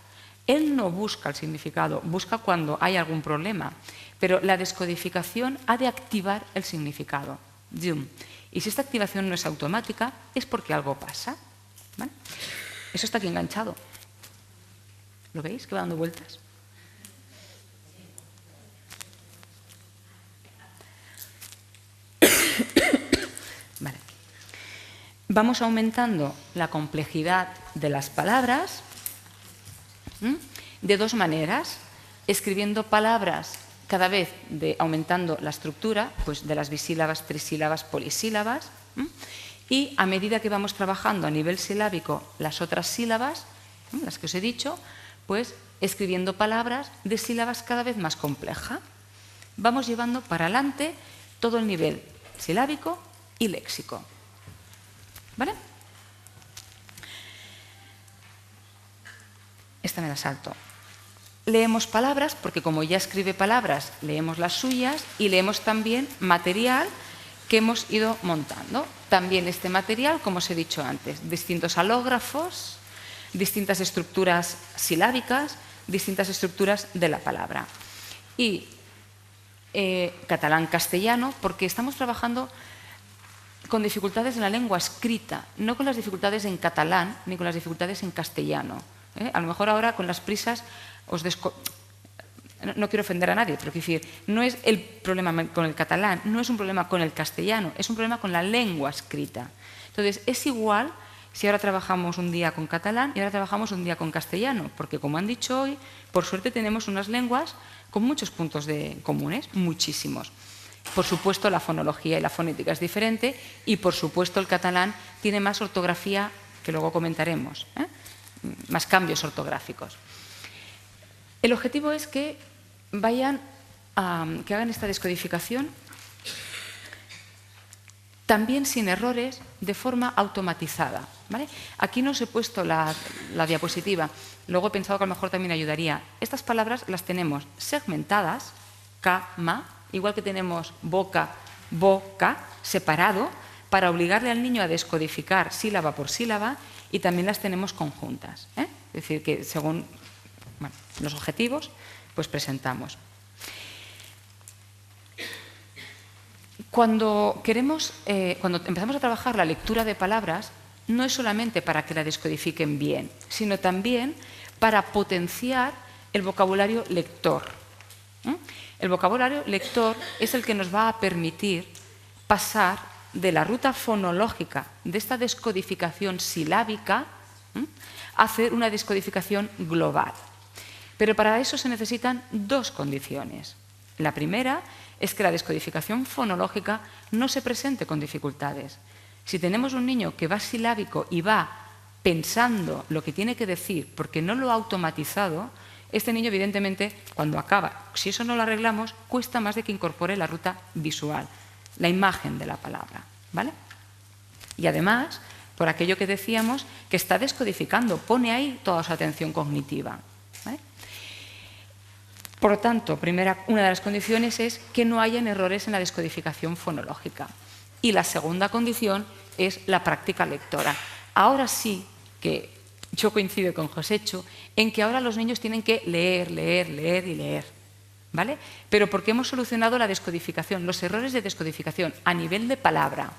Él no busca el significado, busca cuando hay algún problema, pero la descodificación ha de activar el significado. Y si esta activación no es automática, es porque algo pasa. ¿Vale? Eso está aquí enganchado. ¿Lo veis que va dando vueltas? Vale. Vamos aumentando la complejidad de las palabras de 2 maneras, escribiendo palabras cada vez aumentando la estructura, pues de las bisílabas, trisílabas, polisílabas, y a medida que vamos trabajando a nivel silábico las otras sílabas, las que os he dicho, pues escribiendo palabras de sílabas cada vez más complejas. Vamos llevando para adelante todo el nivel silábico y léxico. ¿Vale? Esta me la salto. Leemos palabras, porque como ya escribe palabras, leemos las suyas y leemos también material que hemos ido montando. También este material, como os he dicho antes, distintos alógrafos, distintas estructuras silábicas, distintas estructuras de la palabra. Y catalán-castellano, porque estamos trabajando con dificultades en la lengua escrita, no con las dificultades en catalán ni con las dificultades en castellano. A lo mejor ahora con las prisas no quiero ofender a nadie, pero quiero decir, no es el problema con el catalán, no es un problema con el castellano, es un problema con la lengua escrita. Entonces, es igual si ahora trabajamos un día con catalán y ahora trabajamos un día con castellano, porque como han dicho hoy, por suerte tenemos unas lenguas con muchos puntos comunes, muchísimos. Por supuesto, la fonología y la fonética es diferente y, por supuesto, el catalán tiene más ortografía, que luego comentaremos, más cambios ortográficos. El objetivo es que que hagan esta descodificación también sin errores, de forma automatizada. ¿Vale? Aquí no os he puesto la diapositiva, luego he pensado que a lo mejor también ayudaría. Estas palabras las tenemos segmentadas, ca, ma, igual que tenemos boca, boca, separado, para obligarle al niño a descodificar sílaba por sílaba, y también las tenemos conjuntas. Es decir, que según los objetivos, pues presentamos. Cuando empezamos a trabajar la lectura de palabras, no es solamente para que la descodifiquen bien, sino también para potenciar el vocabulario lector. El vocabulario lector es el que nos va a permitir pasar de la ruta fonológica de esta descodificación silábica a hacer una descodificación global. Pero para eso se necesitan 2 condiciones. La primera es que la descodificación fonológica no se presente con dificultades. Si tenemos un niño que va silábico y va pensando lo que tiene que decir porque no lo ha automatizado, este niño evidentemente cuando acaba, si eso no lo arreglamos, cuesta más de que incorpore la ruta visual, la imagen de la palabra. ¿Vale? Y además, por aquello que decíamos, que está descodificando, pone ahí toda su atención cognitiva. ¿Vale? Por lo tanto, una de las condiciones es que no hayan errores en la descodificación fonológica. Y la segunda condición es la práctica lectora. Ahora sí que yo coincido con Josécho en que ahora los niños tienen que leer, leer, leer y leer, ¿vale? Pero porque hemos solucionado la descodificación, los errores de descodificación a nivel de palabra,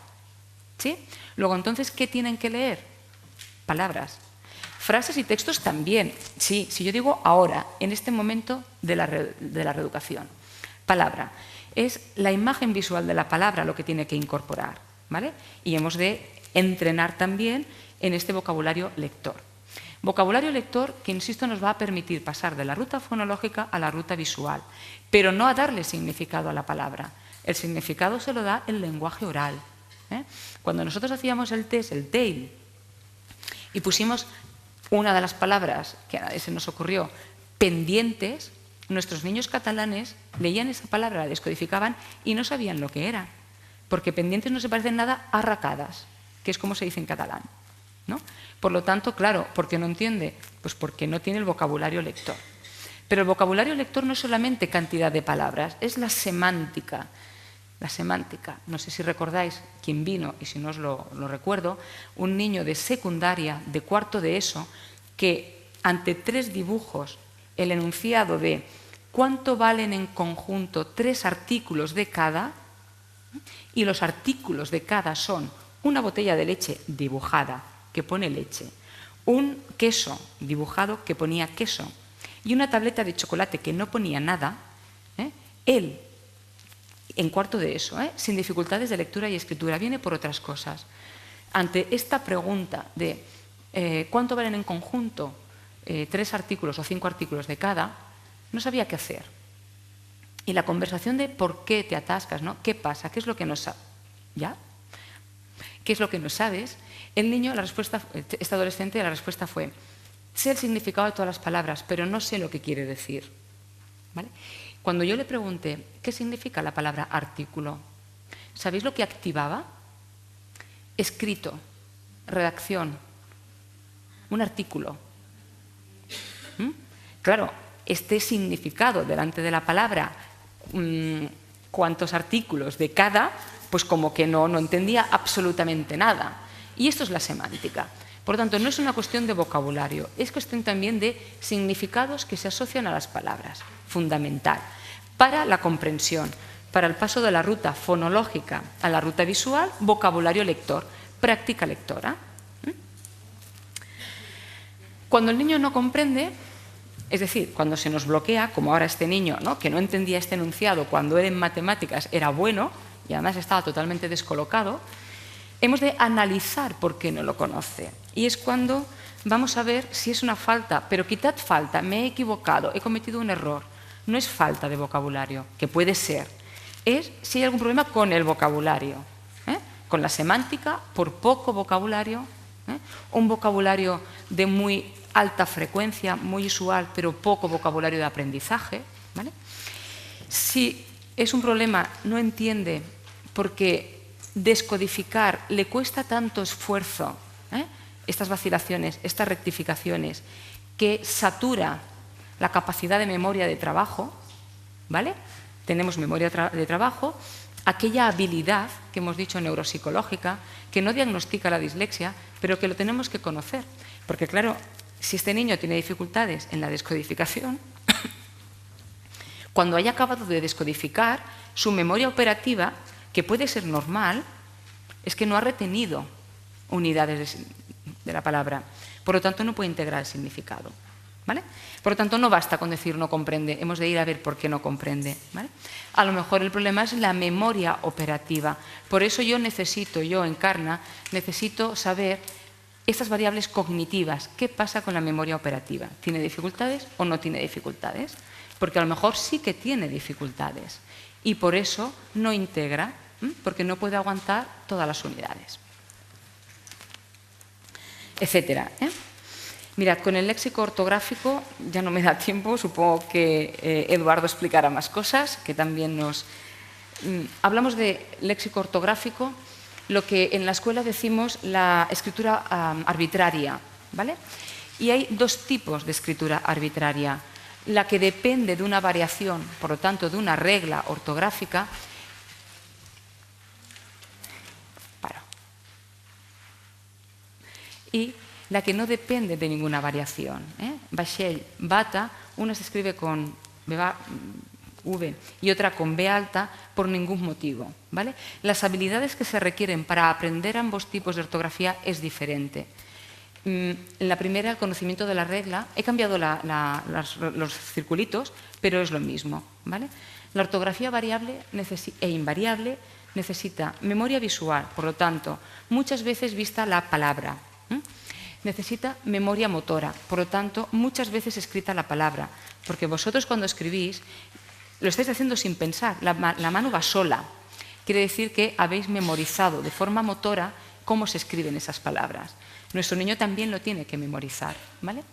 ¿sí? Luego, entonces, ¿qué tienen que leer? Palabras. Frases y textos también. Sí, si yo digo ahora, en este momento de la reeducación. Palabra. Es la imagen visual de la palabra lo que tiene que incorporar, ¿vale? Y hemos de entrenar también en este vocabulario lector. Vocabulario lector que, insisto, nos va a permitir pasar de la ruta fonológica a la ruta visual, pero no a darle significado a la palabra. El significado se lo da el lenguaje oral. Cuando nosotros hacíamos el test, el TEIL, y pusimos una de las palabras que a nadie se nos ocurrió, pendientes, nuestros niños catalanes leían esa palabra, la descodificaban y no sabían lo que era, porque pendientes no se parecen nada a arracadas, que es como se dice en catalán, ¿no? Por lo tanto, claro, ¿por qué no entiende? Pues porque no tiene el vocabulario lector. Pero el vocabulario lector no es solamente cantidad de palabras, es la semántica. La semántica, no sé si recordáis quién vino, y si no os lo recuerdo, un niño de secundaria, de cuarto de ESO, que ante 3 dibujos, el enunciado de cuánto valen en conjunto 3 artículos de cada, y los artículos de cada son una botella de leche dibujada, que pone leche, un queso dibujado que ponía queso, y una tableta de chocolate que no ponía nada, él, en cuarto de ESO, sin dificultades de lectura y escritura, viene por otras cosas. Ante esta pregunta de cuánto valen en conjunto 3 artículos o 5 artículos de cada, no sabía qué hacer. Y la conversación de por qué te atascas, ¿no? ¿Qué pasa? ¿Qué es lo que no sabes? ¿Ya? ¿Qué es lo que no sabes? El niño, este adolescente, la respuesta fue: sé el significado de todas las palabras, pero no sé lo que quiere decir. ¿Vale? Cuando yo le pregunté qué significa la palabra artículo, ¿sabéis lo que activaba? Escrito, redacción, un artículo. Claro, este significado delante de la palabra, cuántos artículos de cada, pues como que no entendía absolutamente nada. Y esto es la semántica. Por lo tanto, no es una cuestión de vocabulario, es cuestión también de significados que se asocian a las palabras, fundamental, para la comprensión, para el paso de la ruta fonológica a la ruta visual, vocabulario lector, práctica lectora. Cuando el niño no comprende, es decir, cuando se nos bloquea, como ahora este niño, ¿no?, que no entendía este enunciado cuando él en matemáticas era bueno y además estaba totalmente descolocado, hemos de analizar por qué no lo conoce. Y es cuando vamos a ver si es una falta, pero quitad falta, me he equivocado, he cometido un error. No es falta de vocabulario, que puede ser. Es si hay algún problema con el vocabulario, con la semántica, por poco vocabulario, un vocabulario de muy alta frecuencia, muy usual, pero poco vocabulario de aprendizaje, ¿vale? Si es un problema, no entiende porque descodificar le cuesta tanto esfuerzo, estas vacilaciones, estas rectificaciones, que satura la capacidad de memoria de trabajo, ¿vale? Tenemos memoria de trabajo, aquella habilidad que hemos dicho neuropsicológica, que no diagnostica la dislexia, pero que lo tenemos que conocer. Porque claro, si este niño tiene dificultades en la descodificación, cuando haya acabado de descodificar, su memoria operativa, que puede ser normal, es que no ha retenido unidades de la palabra. Por lo tanto, no puede integrar el significado, ¿vale? Por lo tanto, no basta con decir no comprende, hemos de ir a ver por qué no comprende, ¿vale? A lo mejor el problema es la memoria operativa. Por eso yo Encarna, necesito saber estas variables cognitivas. ¿Qué pasa con la memoria operativa? ¿Tiene dificultades o no tiene dificultades? Porque a lo mejor sí que tiene dificultades y por eso no integra, porque no puede aguantar todas las unidades, etcétera. Mirad, con el léxico ortográfico ya no me da tiempo, supongo que Eduardo explicará más cosas, que también nos... Hablamos de léxico ortográfico, lo que en la escuela decimos la escritura arbitraria, ¿vale? Y hay 2 tipos de escritura arbitraria. La que depende de una variación, por lo tanto de una regla ortográfica, la que no depende de ninguna variación. Vaixell, bata, una se escribe con V y otra con B alta por ningún motivo, ¿vale? Las habilidades que se requieren para aprender ambos tipos de ortografía es diferente. En la primera, el conocimiento de la regla, he cambiado los circulitos, pero es lo mismo, ¿vale? La ortografía variable e invariable necesita memoria visual, por lo tanto, muchas veces vista la palabra. Necesita memoria motora, por lo tanto, muchas veces escrita la palabra, porque vosotros cuando escribís lo estáis haciendo sin pensar, la mano va sola. Quiere decir que habéis memorizado de forma motora cómo se escriben esas palabras. Nuestro niño también lo tiene que memorizar, ¿vale?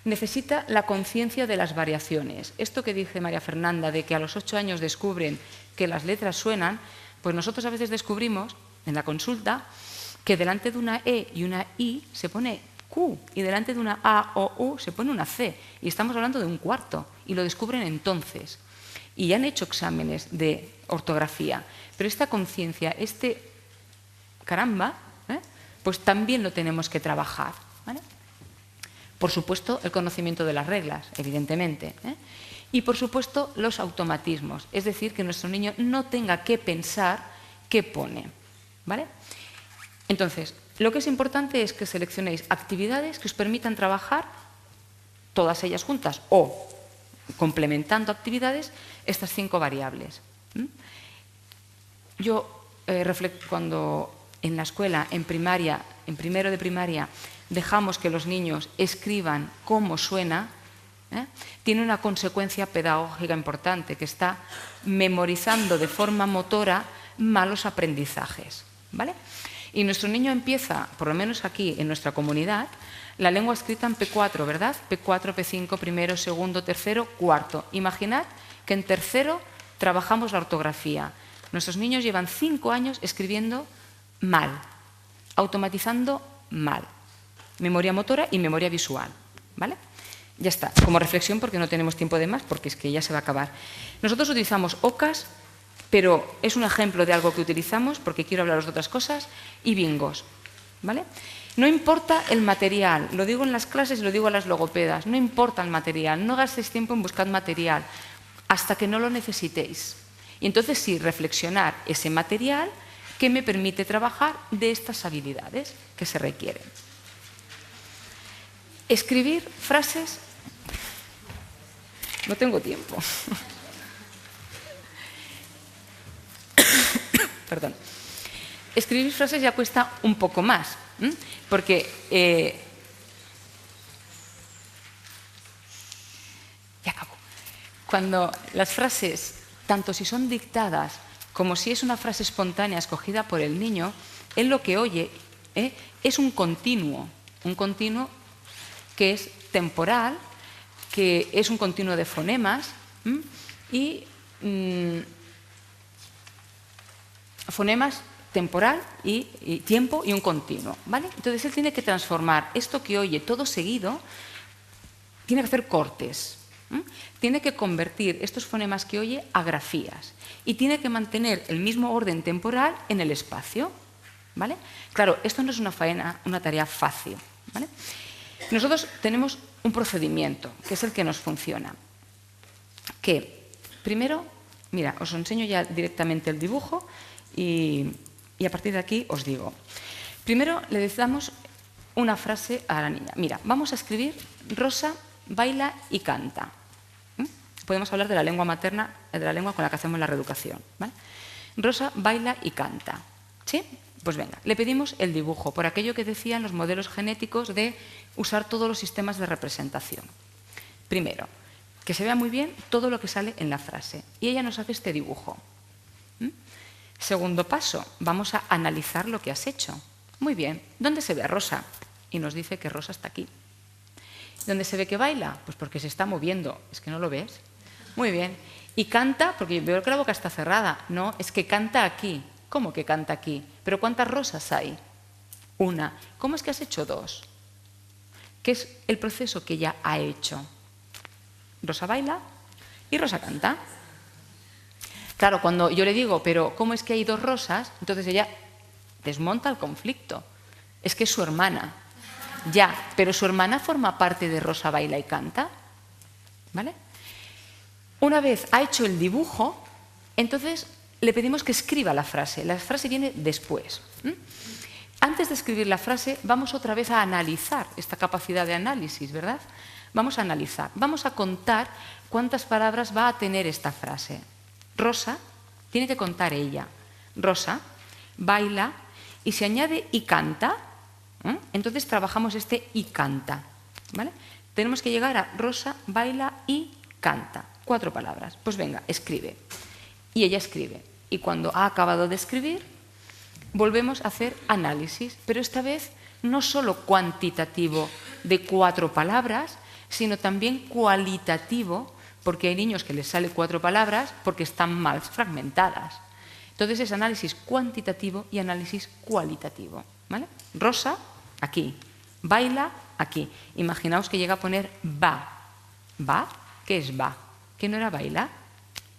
Necesita la conciencia de las variaciones. Esto que dice María Fernanda, de que a los 8 años descubren que las letras suenan, pues nosotros a veces descubrimos en la consulta que delante de una E y una I se pone Q y delante de una A o U se pone una C. Y estamos hablando de un cuarto y lo descubren entonces. Y ya han hecho exámenes de ortografía. Pero esta conciencia, este caramba, pues también lo tenemos que trabajar, ¿vale? Por supuesto, el conocimiento de las reglas, evidentemente. Y por supuesto, los automatismos. Es decir, que nuestro niño no tenga que pensar qué pone, ¿vale? Entonces, lo que es importante es que seleccionéis actividades que os permitan trabajar todas ellas juntas o complementando actividades estas 5 variables. Yo, cuando en la escuela, en primaria, en primero de primaria, dejamos que los niños escriban cómo suena, tiene una consecuencia pedagógica importante, que está memorizando de forma motora malos aprendizajes, ¿vale? Y nuestro niño empieza, por lo menos aquí en nuestra comunidad, la lengua escrita en P4, ¿verdad? P4, P5, primero, segundo, tercero, cuarto. Imaginad que en tercero trabajamos la ortografía. Nuestros niños llevan 5 años escribiendo mal, automatizando mal. Memoria motora y memoria visual, ¿vale? Ya está, como reflexión porque no tenemos tiempo de más, porque es que ya se va a acabar. Nosotros utilizamos OCAS, pero es un ejemplo de algo que utilizamos, porque quiero hablaros de otras cosas, y bingos, ¿vale? No importa el material, lo digo en las clases y lo digo a las logopedas, no importa el material, no gastéis tiempo en buscar material hasta que no lo necesitéis. Y entonces sí, reflexionar ese material que me permite trabajar de estas habilidades que se requieren. Escribir frases, no tengo tiempo. Perdón. Escribir frases ya cuesta un poco más, porque ya acabo. Cuando las frases, tanto si son dictadas como si es una frase espontánea escogida por el niño, él lo que oye es un continuo que es temporal, que es un continuo de fonemas y fonemas temporal y tiempo y un continuo, ¿vale? Entonces él tiene que transformar esto que oye todo seguido, tiene que hacer cortes, tiene que convertir estos fonemas que oye a grafías y tiene que mantener el mismo orden temporal en el espacio, ¿vale? Claro, esto no es una tarea fácil, ¿vale? Nosotros tenemos un procedimiento, que es el que nos funciona, que primero, mira, os enseño ya directamente el dibujo y a partir de aquí os digo. Primero le damos una frase a la niña. Mira, vamos a escribir Rosa baila y canta. Podemos hablar de la lengua materna, de la lengua con la que hacemos la reeducación, ¿vale? Rosa baila y canta, ¿sí? Pues venga, le pedimos el dibujo, por aquello que decían los modelos genéticos de usar todos los sistemas de representación. Primero, que se vea muy bien todo lo que sale en la frase. Y ella nos hace este dibujo. Segundo paso, vamos a analizar lo que has hecho. Muy bien, ¿dónde se ve a Rosa? Y nos dice que Rosa está aquí. ¿Dónde se ve que baila? Pues porque se está moviendo. ¿Es que no lo ves? Muy bien. ¿Y canta? Porque veo que la boca está cerrada. No, es que canta aquí. ¿Cómo que canta aquí? ¿Pero cuántas rosas hay? Una. ¿Cómo es que has hecho 2? ¿Qué es el proceso que ella ha hecho? Rosa baila y Rosa canta. Claro, cuando yo le digo, pero ¿cómo es que hay 2 rosas? Entonces ella desmonta el conflicto. Es que es su hermana. Ya, pero su hermana forma parte de Rosa baila y canta, ¿vale? Una vez ha hecho el dibujo, entonces le pedimos que escriba la frase. La frase viene después. Antes de escribir la frase, vamos otra vez a analizar esta capacidad de análisis, ¿verdad? Vamos a analizar, vamos a contar cuántas palabras va a tener esta frase. Rosa, tiene que contar ella. Rosa baila y se añade y canta, entonces trabajamos este y canta, ¿vale? Tenemos que llegar a Rosa baila y canta. 4 palabras. Pues venga, escribe. Y ella escribe. Y cuando ha acabado de escribir, volvemos a hacer análisis, pero esta vez no solo cuantitativo de 4 palabras, sino también cualitativo, porque hay niños que les sale 4 palabras porque están mal fragmentadas. Entonces es análisis cuantitativo y análisis cualitativo, ¿vale? Rosa, aquí. Baila, aquí. Imaginaos que llega a poner va. ¿Va? ¿Qué es va? ¿Que no era baila?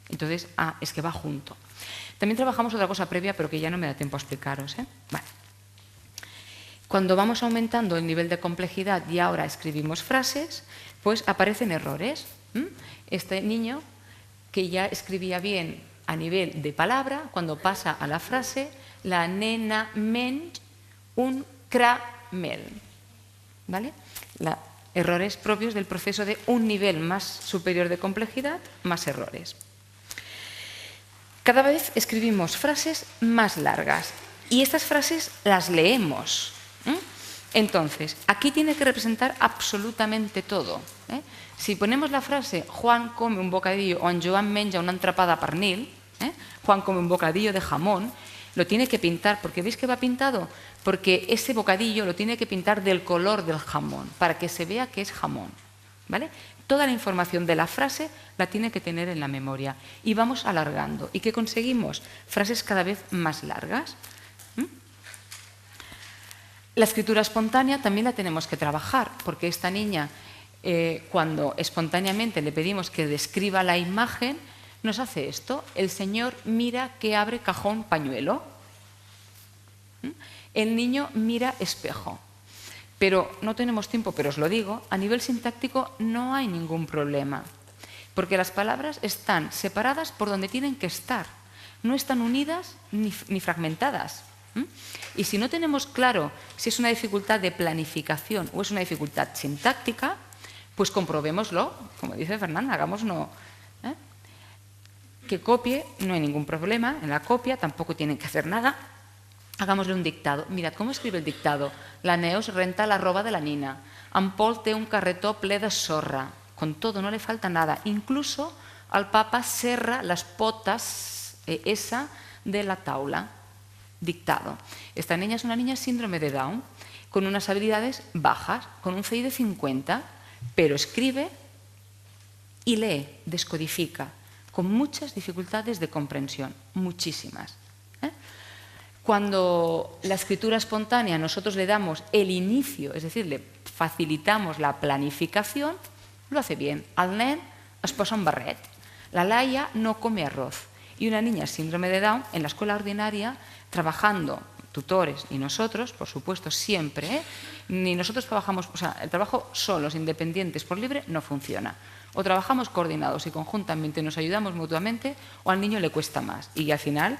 Entonces, es que va junto. También trabajamos otra cosa previa, pero que ya no me da tiempo a explicaros, ¿eh? Vale. Cuando vamos aumentando el nivel de complejidad y ahora escribimos frases, pues aparecen errores. Este niño, que ya escribía bien a nivel de palabra, cuando pasa a la frase, la nena menja un caramel. ¿Vale? Errores propios del proceso de un nivel más superior de complejidad, más errores. Cada vez escribimos frases más largas y estas frases las leemos. Entonces, aquí tiene que representar absolutamente todo. Si ponemos la frase Juan come un bocadillo o en Joan menja una entrapada pernil, Juan come un bocadillo de jamón, lo tiene que pintar. ¿Por qué veis que va pintado? Porque ese bocadillo lo tiene que pintar del color del jamón, para que se vea que es jamón, ¿vale? Toda la información de la frase la tiene que tener en la memoria. Y vamos alargando. ¿Y qué conseguimos? Frases cada vez más largas. La escritura espontánea también la tenemos que trabajar, porque esta niña, cuando espontáneamente le pedimos que describa la imagen, nos hace esto. El señor mira que abre cajón pañuelo. El niño mira espejo. Pero no tenemos tiempo, pero os lo digo, a nivel sintáctico no hay ningún problema, porque las palabras están separadas por donde tienen que estar, no están unidas ni fragmentadas. Y si no tenemos claro si es una dificultad de planificación o es una dificultad sintáctica, pues comprobémoslo, como dice Fernanda, hagámoslo. Que copie, no hay ningún problema, en la copia tampoco tienen que hacer nada. Hagámosle un dictado. Mirad cómo escribe el dictado. La Neus renta la roba de la nina. En Pol té un carretó ple de sorra. Con todo, no le falta nada. Incluso al papa serra las potas esa de la taula. Dictado. Esta niña es una niña síndrome de Down, con unas habilidades bajas, con un CI de 50, pero escribe y lee, descodifica, con muchas dificultades de comprensión, muchísimas. Cuando la escritura espontánea nosotros le damos el inicio, es decir, le facilitamos la planificación, lo hace bien. Al nen es posa un barret. La Laia no come arroz. Y una niña síndrome de Down, en la escuela ordinaria, trabajando, tutores y nosotros, por supuesto, siempre, ni nosotros trabajamos, o sea, el trabajo solos, independientes, por libre, no funciona. O trabajamos coordinados y conjuntamente nos ayudamos mutuamente, o al niño le cuesta más. Y al final,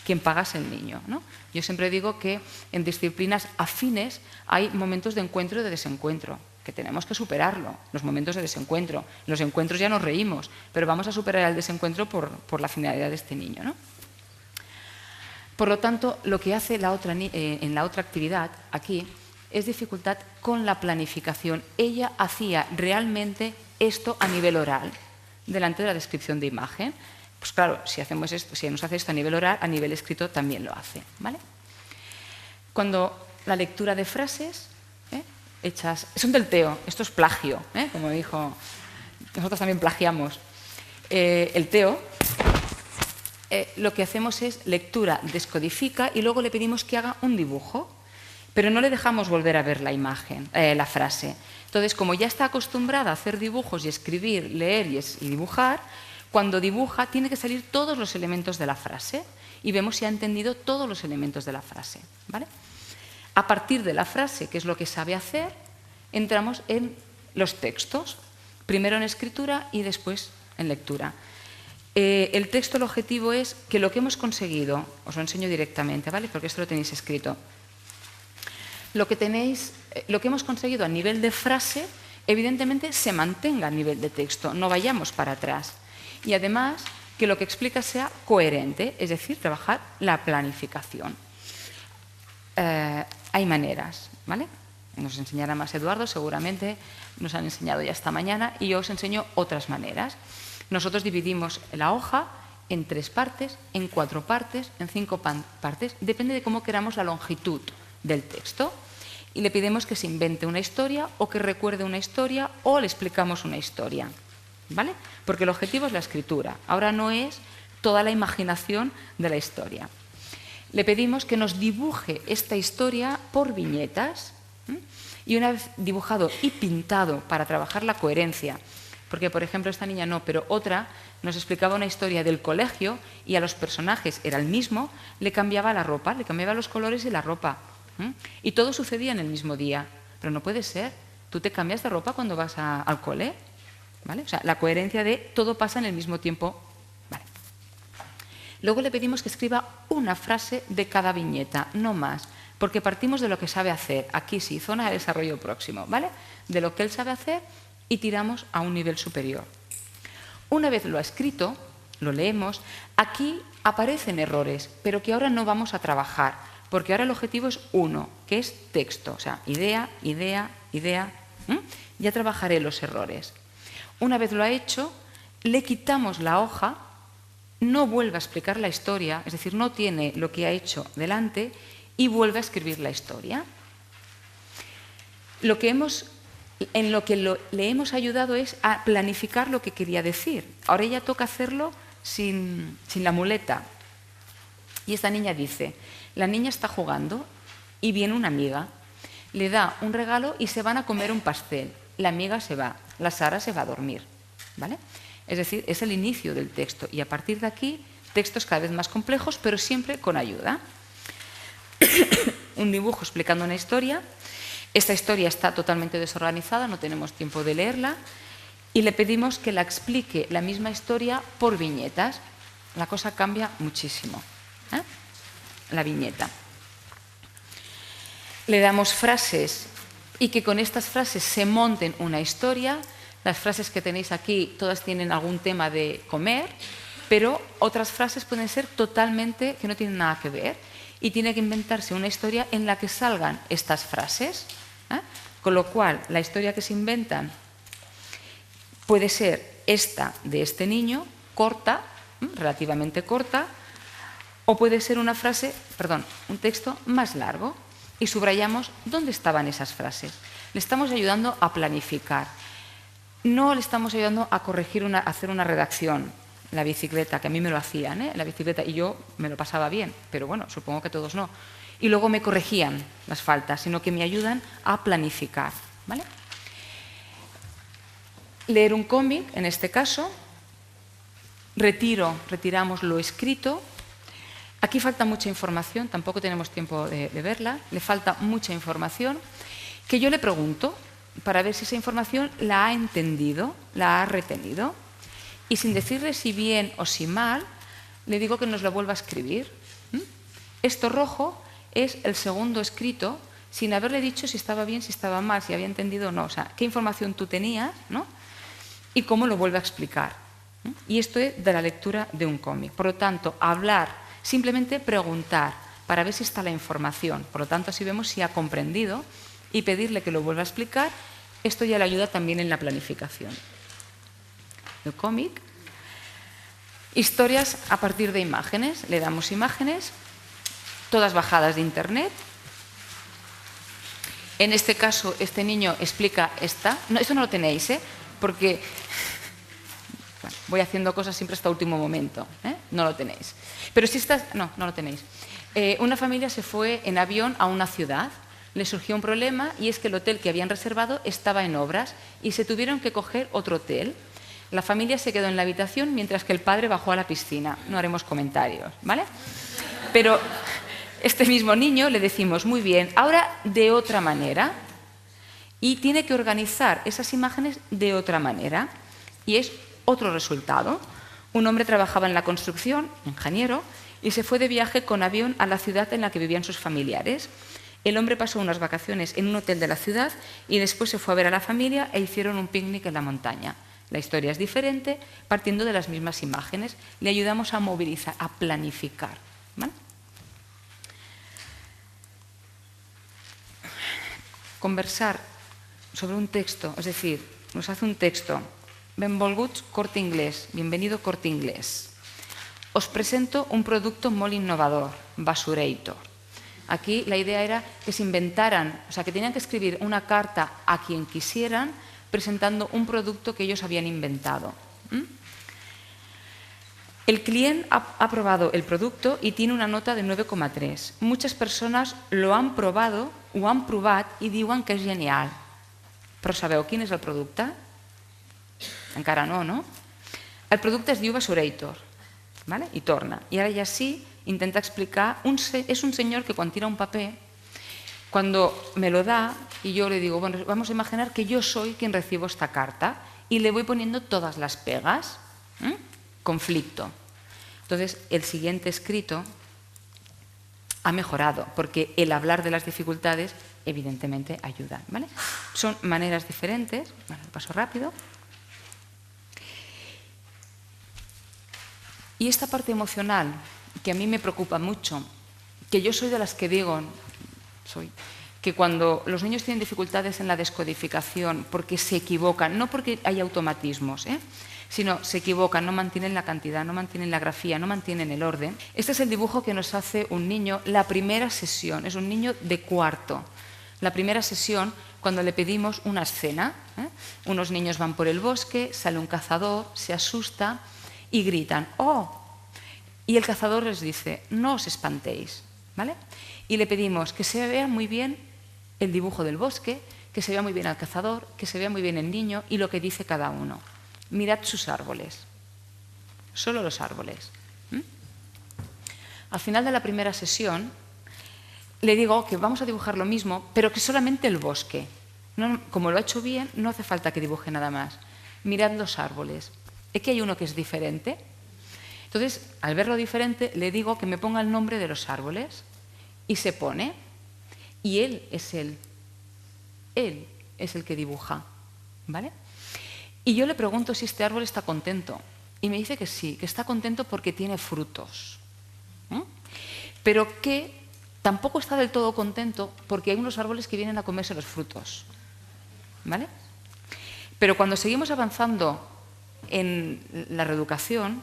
quien paga es el niño, ¿no? Yo siempre digo que en disciplinas afines hay momentos de encuentro y de desencuentro, que tenemos que superarlo, los momentos de desencuentro. En los encuentros ya nos reímos, pero vamos a superar el desencuentro por la finalidad de este niño, ¿no? Por lo tanto, lo que hace en la otra actividad, aquí, es dificultad con la planificación. Ella hacía realmente esto a nivel oral, delante de la descripción de imagen. Pues claro, si hacemos esto, si nos hace esto a nivel oral, a nivel escrito también lo hace, ¿vale? Cuando la lectura de frases hechas, son del Teo, esto es plagio, como dijo, nosotros también plagiamos. El Teo, lo que hacemos es lectura, descodifica y luego le pedimos que haga un dibujo, pero no le dejamos volver a ver la imagen, la frase. Entonces, como ya está acostumbrada a hacer dibujos y escribir, leer y dibujar, cuando dibuja tiene que salir todos los elementos de la frase y vemos si ha entendido todos los elementos de la frase, ¿vale? A partir de la frase, que es lo que sabe hacer, entramos en los textos, primero en escritura y después en lectura. El texto, el objetivo es que lo que hemos conseguido, os lo enseño directamente, ¿vale? Porque esto lo tenéis escrito. Lo que hemos conseguido a nivel de frase, evidentemente se mantenga a nivel de texto, no vayamos para atrás. Y además, que lo que explica sea coherente, es decir, trabajar la planificación. Hay maneras, ¿vale? Nos enseñará más Eduardo, seguramente nos han enseñado ya esta mañana, y yo os enseño otras maneras. Nosotros dividimos la hoja en 3 partes, en 4 partes, en 5 partes, depende de cómo queramos la longitud del texto. Y le pedimos que se invente una historia o que recuerde una historia o le explicamos una historia, ¿vale? Porque el objetivo es la escritura, ahora no es toda la imaginación de la historia. Le pedimos que nos dibuje esta historia por viñetas, y una vez dibujado y pintado para trabajar la coherencia, porque por ejemplo esta niña no, pero otra nos explicaba una historia del colegio y a los personajes era el mismo, le cambiaba la ropa, le cambiaba los colores y la ropa. Y todo sucedía en el mismo día, pero no puede ser. ¿Tú te cambias de ropa cuando vas al cole? ¿Vale? O sea, la coherencia de todo pasa en el mismo tiempo. Vale. Luego le pedimos que escriba una frase de cada viñeta, no más, porque partimos de lo que sabe hacer. Aquí sí, zona de desarrollo próximo, ¿vale? De lo que él sabe hacer y tiramos a un nivel superior. Una vez lo ha escrito, lo leemos, aquí aparecen errores, pero que ahora no vamos a trabajar, porque ahora el objetivo es uno, que es texto, o sea, idea, idea, idea. Ya trabajaré los errores. Una vez lo ha hecho, le quitamos la hoja, no vuelve a explicar la historia, es decir, no tiene lo que ha hecho delante y vuelve a escribir la historia. En lo que le hemos ayudado es a planificar lo que quería decir. Ahora ella toca hacerlo sin la muleta. Y esta niña dice, la niña está jugando y viene una amiga, le da un regalo y se van a comer un pastel. La amiga se va, la Sara se va a dormir, ¿vale? Es decir, es el inicio del texto y a partir de aquí, textos cada vez más complejos, pero siempre con ayuda. Un dibujo explicando una historia. Esta historia está totalmente desorganizada, no tenemos tiempo de leerla, y le pedimos que la explique la misma historia por viñetas. La cosa cambia muchísimo, ¿eh? La viñeta. Le damos frases y que con estas frases se monten una historia. Las frases que tenéis aquí todas tienen algún tema de comer, pero otras frases pueden ser totalmente que no tienen nada que ver y tiene que inventarse una historia en la que salgan estas frases, ¿eh? Con lo cual la historia que se inventan puede ser esta de este niño, corta, relativamente corta, o puede ser una frase, perdón, un texto más largo y subrayamos dónde estaban esas frases. Le estamos ayudando a planificar. No le estamos ayudando a corregir, a hacer una redacción. La bicicleta, que a mí me lo hacían, ¿eh? La bicicleta, y yo me lo pasaba bien, pero bueno, supongo que todos no. Y luego me corregían las faltas, sino que me ayudan a planificar, ¿vale? Leer un cómic, en este caso, retiramos lo escrito. Aquí falta mucha información, tampoco tenemos tiempo de verla, le falta mucha información, que yo le pregunto para ver si esa información la ha entendido, la ha retenido, y sin decirle si bien o si mal, le digo que nos lo vuelva a escribir. Esto rojo es el segundo escrito, sin haberle dicho si estaba bien, si estaba mal, si había entendido o no, o sea, qué información tú tenías, ¿no? Y cómo lo vuelve a explicar. Y esto es de la lectura de un cómic. Por lo tanto, hablar, simplemente preguntar para ver si está la información. Por lo tanto, así vemos si ha comprendido y pedirle que lo vuelva a explicar. Esto ya le ayuda también en la planificación. El cómic. Historias a partir de imágenes. Le damos imágenes, todas bajadas de internet. En este caso, este niño explica esta. No, eso no lo tenéis, ¿eh? Porque bueno, voy haciendo cosas siempre hasta último momento, ¿eh? No lo tenéis. Pero si estás... No, no lo tenéis. Una familia se fue en avión a una ciudad. Le surgió un problema y es que el hotel que habían reservado estaba en obras y se tuvieron que coger otro hotel. La familia se quedó en la habitación mientras que el padre bajó a la piscina. No haremos comentarios, ¿vale? Pero este mismo niño le decimos, muy bien, ahora de otra manera. y tiene que organizar esas imágenes de otra manera. Y es otro resultado. Un hombre trabajaba en la construcción, ingeniero, y se fue de viaje con avión a la ciudad en la que vivían sus familiares. El hombre pasó unas vacaciones en un hotel de la ciudad y después se fue a ver a la familia e hicieron un picnic en la montaña. La historia es diferente, partiendo de las mismas imágenes. Le ayudamos a movilizar, a planificar. ¿Vale? Conversar sobre un texto, es decir, nos hace un texto. Benvolguts Corte Inglés, bienvenido Corte Inglés. Os presento un producto muy innovador, Basurator. Aquí la idea era que se inventaran, o sea, que tenían que escribir una carta a quien quisieran presentando un producto que ellos habían inventado. El cliente ha probado el producto y tiene una nota de 9,3. Muchas personas lo han probado, ho han provat i diuen que és genial. Però sabeu quin és el producte? Encara no, no? El producte es diu Basurator, ¿vale? Y torna. Y ahora ya sí intenta explicar, es un señor que cuando tira un papel, cuando me lo da y yo le digo, bueno, vamos a imaginar que yo soy quien recibo esta carta y le voy poniendo todas las pegas. Conflicto. Entonces, el siguiente escrito ha mejorado, porque el hablar de las dificultades evidentemente ayuda, ¿vale? Son maneras diferentes. Bueno, paso rápido. Y esta parte emocional, que a mí me preocupa mucho, que yo soy de las que digo, que cuando los niños tienen dificultades en la descodificación porque se equivocan, no porque hay automatismos, sino se equivocan, no mantienen la cantidad, no mantienen la grafía, no mantienen el orden. Este es el dibujo que nos hace un niño la primera sesión, es un niño de cuarto. La primera sesión, cuando le pedimos una escena, unos niños van por el bosque, sale un cazador, se asusta y gritan, ¡oh! Y el cazador les dice, no os espantéis, ¿vale? Y le pedimos que se vea muy bien el dibujo del bosque, que se vea muy bien al cazador, que se vea muy bien el niño y lo que dice cada uno. Mirad sus árboles, solo los árboles. Al final de la primera sesión le digo que vamos a dibujar lo mismo, pero que solamente el bosque. No, como lo ha hecho bien, no hace falta que dibuje nada más. Mirad los árboles. ¿Es que hay uno que es diferente? Entonces, al verlo diferente, le digo que me ponga el nombre de los árboles y se pone. Y él es el que dibuja, ¿vale? Y yo le pregunto si este árbol está contento. Y me dice que sí, que está contento porque tiene frutos. Pero que tampoco está del todo contento porque hay unos árboles que vienen a comerse los frutos. ¿Vale? Pero cuando seguimos avanzando en la reeducación,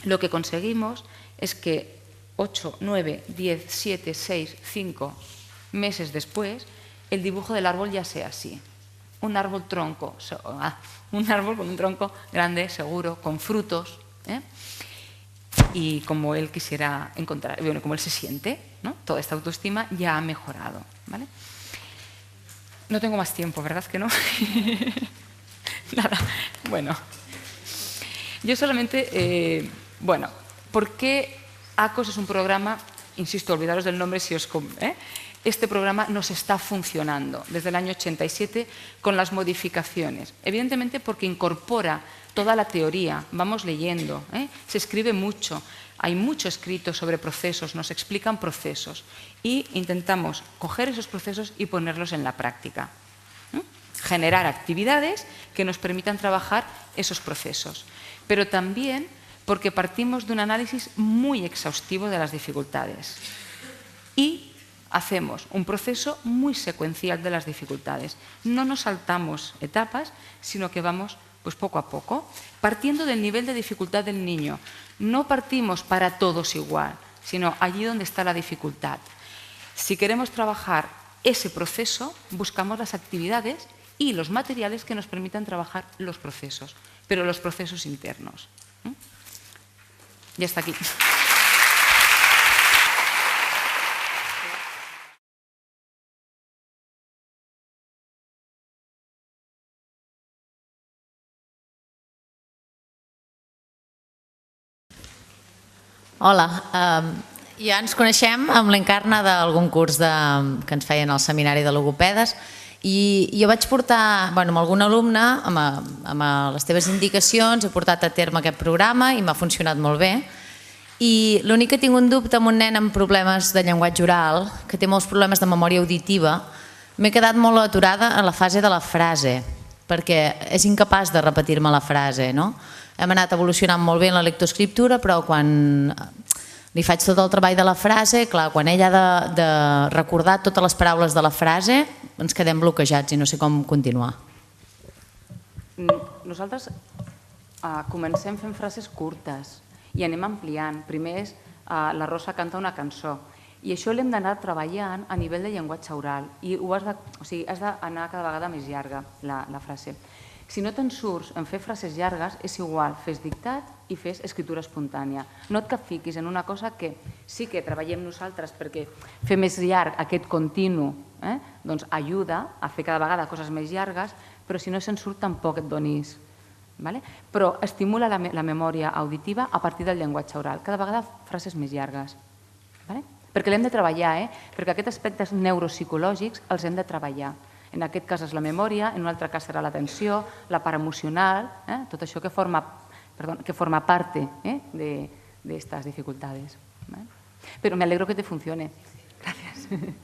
lo que conseguimos es que 8, 9, 10, 7, 6, 5 meses después, el dibujo del árbol ya sea así. Un árbol tronco, un árbol con un tronco grande, seguro, con frutos, y como él quisiera encontrar, bueno, como él se siente, ¿no? Toda esta autoestima ya ha mejorado, ¿vale? No tengo más tiempo, ¿verdad que no? Nada, bueno. Yo solamente, bueno, ¿por qué ACOS es un programa? Insisto, olvidaros del nombre si os... Este programa nos está funcionando desde el año 87 con las modificaciones. Evidentemente porque incorpora toda la teoría, vamos leyendo, se escribe mucho, hay mucho escrito sobre procesos, nos explican procesos y intentamos coger esos procesos y ponerlos en la práctica. Generar actividades que nos permitan trabajar esos procesos. Pero también porque partimos de un análisis muy exhaustivo de las dificultades y hacemos un proceso muy secuencial de las dificultades. No nos saltamos etapas, sino que vamos pues poco a poco, partiendo del nivel de dificultad del niño. No partimos para todos igual, sino allí donde está la dificultad. Si queremos trabajar ese proceso, buscamos las actividades y los materiales que nos permitan trabajar los procesos, pero los procesos internos. Ya está aquí. Hola, ja ens coneixem amb l'Encarna d'algun curs que ens feien al seminari de logopedes I jo vaig portar, amb algun alumne, amb les teves indicacions, he portat a terme aquest programa i m'ha funcionat molt bé. I l'únic que tinc un dubte amb un nen amb problemes de llenguatge oral, que té molts problemes de memòria auditiva, m'he quedat molt aturada en la fase de la frase, perquè és incapaç de repetir-me la frase, no? Hem anat evolucionant molt bé en la lectoescriptura, però quan li faig tot el treball de la frase, clar, quan ell ha de recordar totes les paraules de la frase, ens quedem bloquejats i no sé com continuar. Nosaltres comencem fent frases curtes i anem ampliant. Primer és la Rosa canta una cançó i això l'hem d'anar treballant a nivell de llenguatge oral i has d'anar cada vegada més llarga la frase. Si no te'n surts en fer frases llargues, és igual, fes dictat i fes escriptura espontània. No et capfiquis en una cosa que sí que treballem nosaltres perquè fer més llarg aquest continu doncs ajuda a fer cada vegada coses més llargues, però si no se'n surt tampoc et donis. Però estimula la memòria auditiva a partir del llenguatge oral, cada vegada frases més llargues. Perquè l'hem de treballar, perquè aquests aspectes neuropsicològics els hem de treballar. En aquest cas és la memòria, en un altre cas serà l'atenció, la part emocional, tot això que forma part d'aquestes dificultats. Però me alegro que te funcione. Gràcies.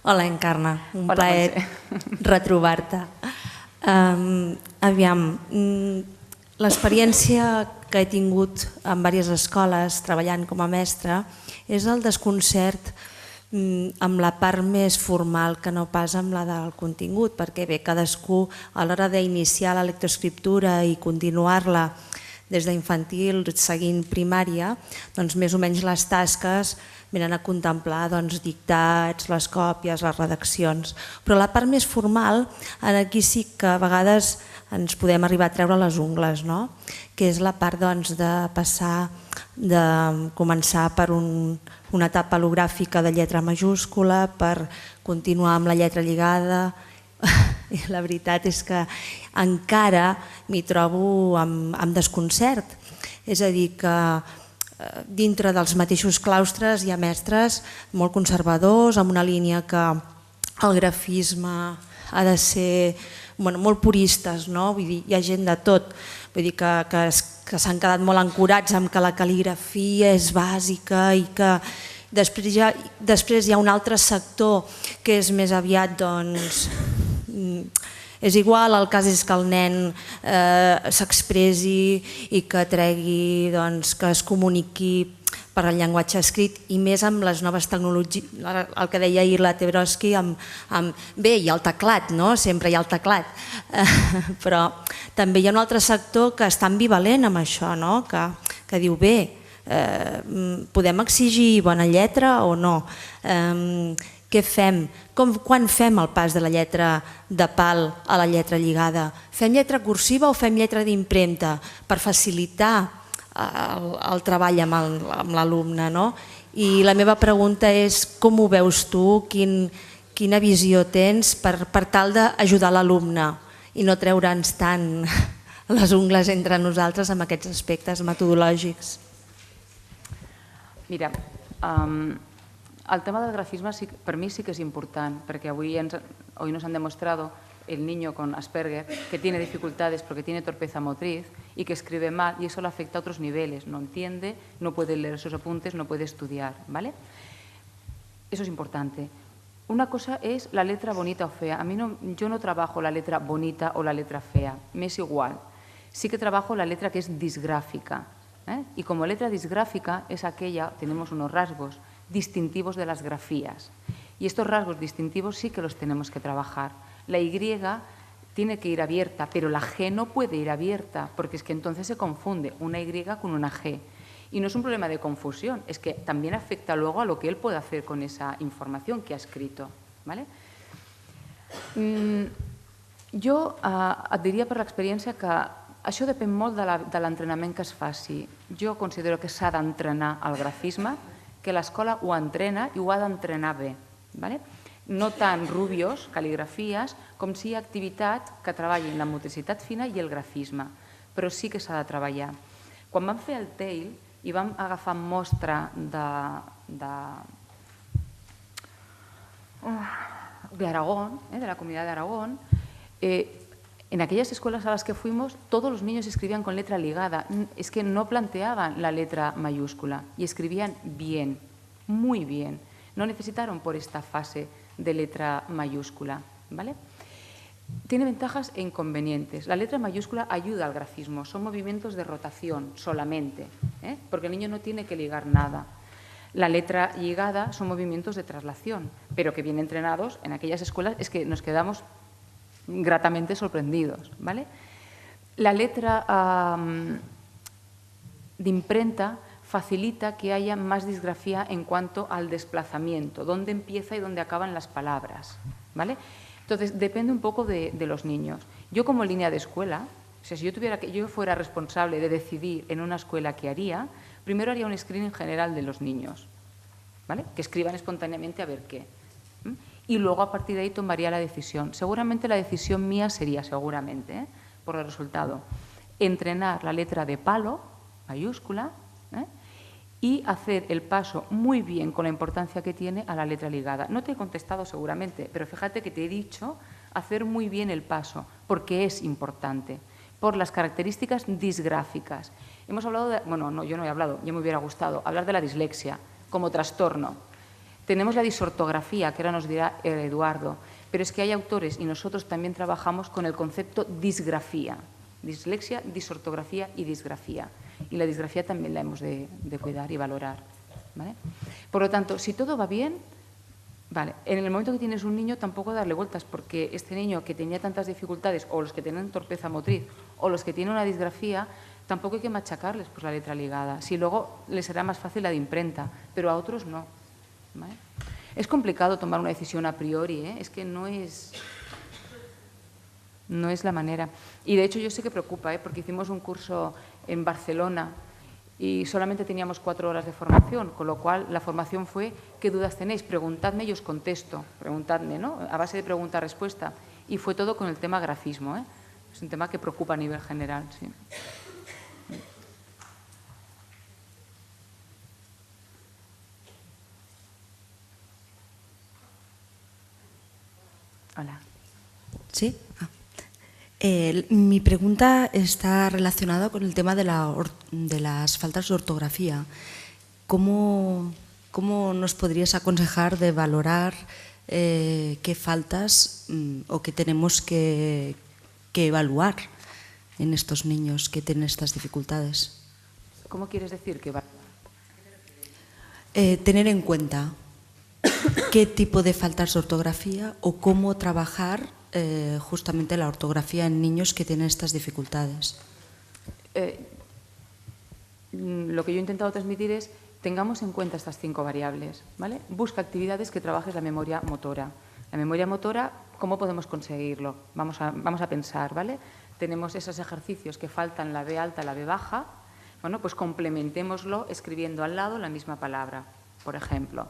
Hola, Encarna. Un plaer retrobar-te. Aviam, l'experiència que he tingut en diverses escoles treballant com a mestra és el desconcert amb la part més formal que no pas amb la del contingut, perquè bé, cadascú a l'hora d'iniciar la lectoescriptura i continuar-la des d'infantil seguint primària, doncs més o menys les tasques venen a contemplar dictats, les còpies, les redaccions. Però la part més formal, aquí sí que a vegades ens podem arribar a treure les ungles, que és la part de passar, de començar per una etapa al·logràfica de lletra majúscula, per continuar amb la lletra lligada. I la veritat és que encara m'hi trobo amb desconcert. És a dir, que dintre dels mateixos claustres hi ha mestres molt conservadors, amb una línia que el grafisme ha de ser molt puristes, vull dir, hi ha gent de tot, vull dir que s'han quedat molt ancorats amb que la cal·ligrafia és bàsica i que després hi ha un altre sector que és més aviat, és igual, el cas és que el nen s'expressi i que tregui, que es comuniqui per al llenguatge escrit i més amb les noves tecnologies, el que deia ahir la Tebroski, bé, hi ha el teclat, sempre hi ha el teclat, però també hi ha un altre sector que està ambivalent amb això, que diu, bé, podem exigir bona lletra o no? Què fem? Quan fem el pas de la lletra de pal a la lletra lligada? Fem lletra cursiva o fem lletra d'impremta per facilitar el treball amb l'alumne? I la meva pregunta és com ho veus tu, quina visió tens per tal d'ajudar l'alumne i no treure'ns tant les ungles entre nosaltres amb aquests aspectes metodològics? Mira, el tema del grafisme per mi sí que es important, porque hoy nos han demostrado el niño con Asperger que tiene dificultades porque tiene torpeza motriz y que escribe mal y eso le afecta a otros niveles, no entiende, no puede leer sus apuntes, no puede estudiar, ¿vale? Eso es importante. Una cosa es la letra bonita o fea. Yo no trabajo la letra bonita o la letra fea, me es igual. Sí que trabajo la letra que es disgráfica, y como letra disgráfica es aquella, tenemos unos rasgos distintivos de las grafías. Y estos rasgos distintivos sí que los tenemos que trabajar. La Y tiene que ir abierta, pero la G no puede ir abierta, porque es que entonces se confunde una Y con una G. Y no es un problema de confusión, es que también afecta luego a lo que él puede hacer con esa información que ha escrito. ¿Vale? Jo et diria per l'experiència que això depèn molt de l'entrenament que es faci. Jo considero que s'ha d'entrenar el grafisme, que l'escola ho entrena i ho ha d'entrenar bé. No tant rubios, cal·ligrafies, com sí activitat que treballin la motricitat fina i el grafisme. però sí que s'ha de treballar. Quan vam fer el TAIL i vam agafar mostra de Aragón, de la comunidad de Aragón, en aquellas escuelas a las que fuimos, todos los niños escribían con letra ligada. Es que no planteaban la letra mayúscula y escribían bien, muy bien. No necesitaron por esta fase de letra mayúscula, ¿vale? Tiene ventajas e inconvenientes. La letra mayúscula ayuda al grafismo, son movimientos de rotación solamente, porque el niño no tiene que ligar nada. La letra ligada son movimientos de traslación, pero que bien entrenados en aquellas escuelas es que nos quedamos gratamente sorprendidos, ¿vale? La letra de imprenta facilita que haya más disgrafía en cuanto al desplazamiento, dónde empieza y dónde acaban las palabras, ¿vale? Entonces, depende un poco de los niños. Yo como línea de escuela, o sea, si yo fuera responsable de decidir en una escuela qué haría, primero haría un screening general de los niños, ¿vale? Que escriban espontáneamente a ver qué. Y luego a partir de ahí tomaría la decisión. Seguramente la decisión mía sería, por el resultado, entrenar la letra de palo, mayúscula, y hacer el paso muy bien con la importancia que tiene a la letra ligada. No te he contestado seguramente, pero fíjate que te he dicho hacer muy bien el paso, porque es importante, por las características disgráficas. Hemos hablado de, bueno, no, yo no he hablado, ya me hubiera gustado, hablar de la dislexia como trastorno. Tenemos la disortografía, que ahora nos dirá Eduardo, pero es que hay autores y nosotros también trabajamos con el concepto disgrafía. Dislexia, disortografía y disgrafía. Y la disgrafía también la hemos de cuidar y valorar, ¿vale? Por lo tanto, si todo va bien, vale, en el momento que tienes un niño tampoco darle vueltas, porque este niño que tenía tantas dificultades, o los que tienen torpeza motriz, o los que tienen una disgrafía, tampoco hay que machacarles por la letra ligada. Si luego les será más fácil la de imprenta, pero a otros no, ¿vale? Es complicado tomar una decisión a priori, es que no es la manera. Y de hecho yo sé que preocupa, porque hicimos un curso en Barcelona y solamente teníamos 4 horas de formación, con lo cual la formación fue ¿qué dudas tenéis? Preguntadme y os contesto. Preguntadme, ¿no? A base de pregunta-respuesta. Y fue todo con el tema grafismo, Es un tema que preocupa a nivel general, sí. Hola. ¿Sí? Mi pregunta está relacionada con el tema de las faltas de ortografía. ¿Cómo nos podrías aconsejar de valorar qué faltas o qué tenemos que evaluar en estos niños que tienen estas dificultades? ¿Cómo quieres decir que va? Tener en cuenta qué tipo de faltas de ortografía o cómo trabajar justamente la ortografía en niños que tienen estas dificultades. Lo que yo he intentado transmitir es tengamos en cuenta estas 5 variables, ¿vale? Busca actividades que trabajes la memoria motora. La memoria motora, ¿cómo podemos conseguirlo? Vamos a pensar, ¿vale? Tenemos esos ejercicios que faltan la B alta, la B baja. Bueno, pues complementémoslo escribiendo al lado la misma palabra, por ejemplo.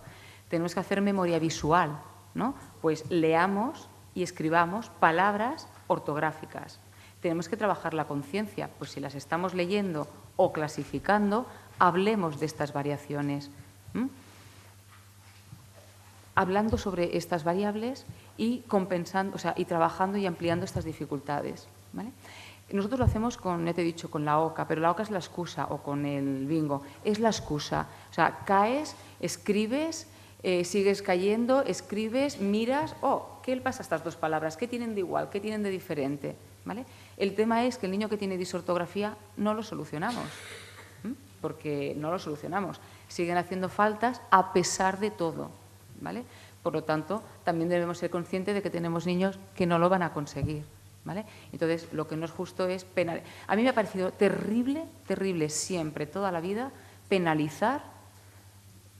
Tenemos que hacer memoria visual, ¿no? Pues leamos y escribamos palabras ortográficas. Tenemos que trabajar la conciencia, pues si las estamos leyendo o clasificando, hablemos de estas variaciones. Hablando sobre estas variables y compensando, o sea, y trabajando y ampliando estas dificultades, ¿vale? Nosotros lo hacemos con, ya te he dicho, con la OCA, pero la OCA es la excusa, o con el bingo, es la excusa. O sea, caes, escribes, sigues cayendo, escribes, miras, ¿qué le pasa a estas 2 palabras? ¿Qué tienen de igual? ¿Qué tienen de diferente? ¿Vale? El tema es que el niño que tiene disortografía no lo solucionamos, porque no lo solucionamos. Siguen haciendo faltas a pesar de todo, ¿vale? Por lo tanto, también debemos ser conscientes de que tenemos niños que no lo van a conseguir, ¿vale? Entonces, lo que no es justo es penalizar. A mí me ha parecido terrible, terrible siempre, toda la vida, penalizar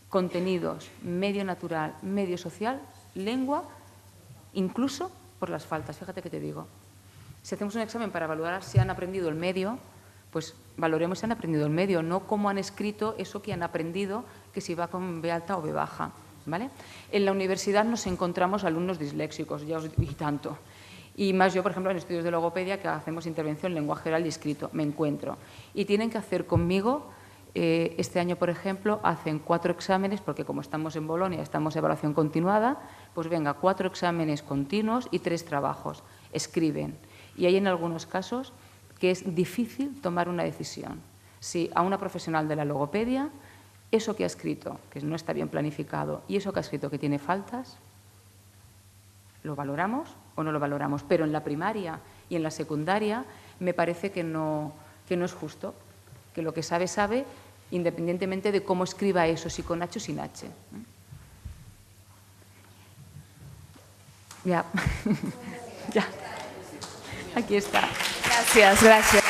contenidos, medio natural, medio social, lengua, incluso por las faltas. Fíjate que te digo. Si hacemos un examen para valorar si han aprendido el medio, pues valoremos si han aprendido el medio, no cómo han escrito eso que han aprendido, que si va con B alta o B baja, ¿vale? En la universidad nos encontramos alumnos disléxicos, ya os digo, y tanto. Y más yo, por ejemplo, en estudios de logopedia, que hacemos intervención en lenguaje oral y escrito, me encuentro. Y tienen que hacer conmigo, este año, por ejemplo, hacen 4 exámenes, porque como estamos en Bolonia, estamos en evaluación continuada, pues venga, 4 exámenes continuos y 3 trabajos. Escriben. Y hay en algunos casos que es difícil tomar una decisión. Si a una profesional de la logopedia, eso que ha escrito, que no está bien planificado, y eso que ha escrito que tiene faltas, ¿lo valoramos o no lo valoramos? Pero en la primaria y en la secundaria me parece que no es justo, que lo que sabe, sabe, independientemente de cómo escriba eso, si con H o sin H. Ya, ya. Aquí está. Gràcies, gràcies.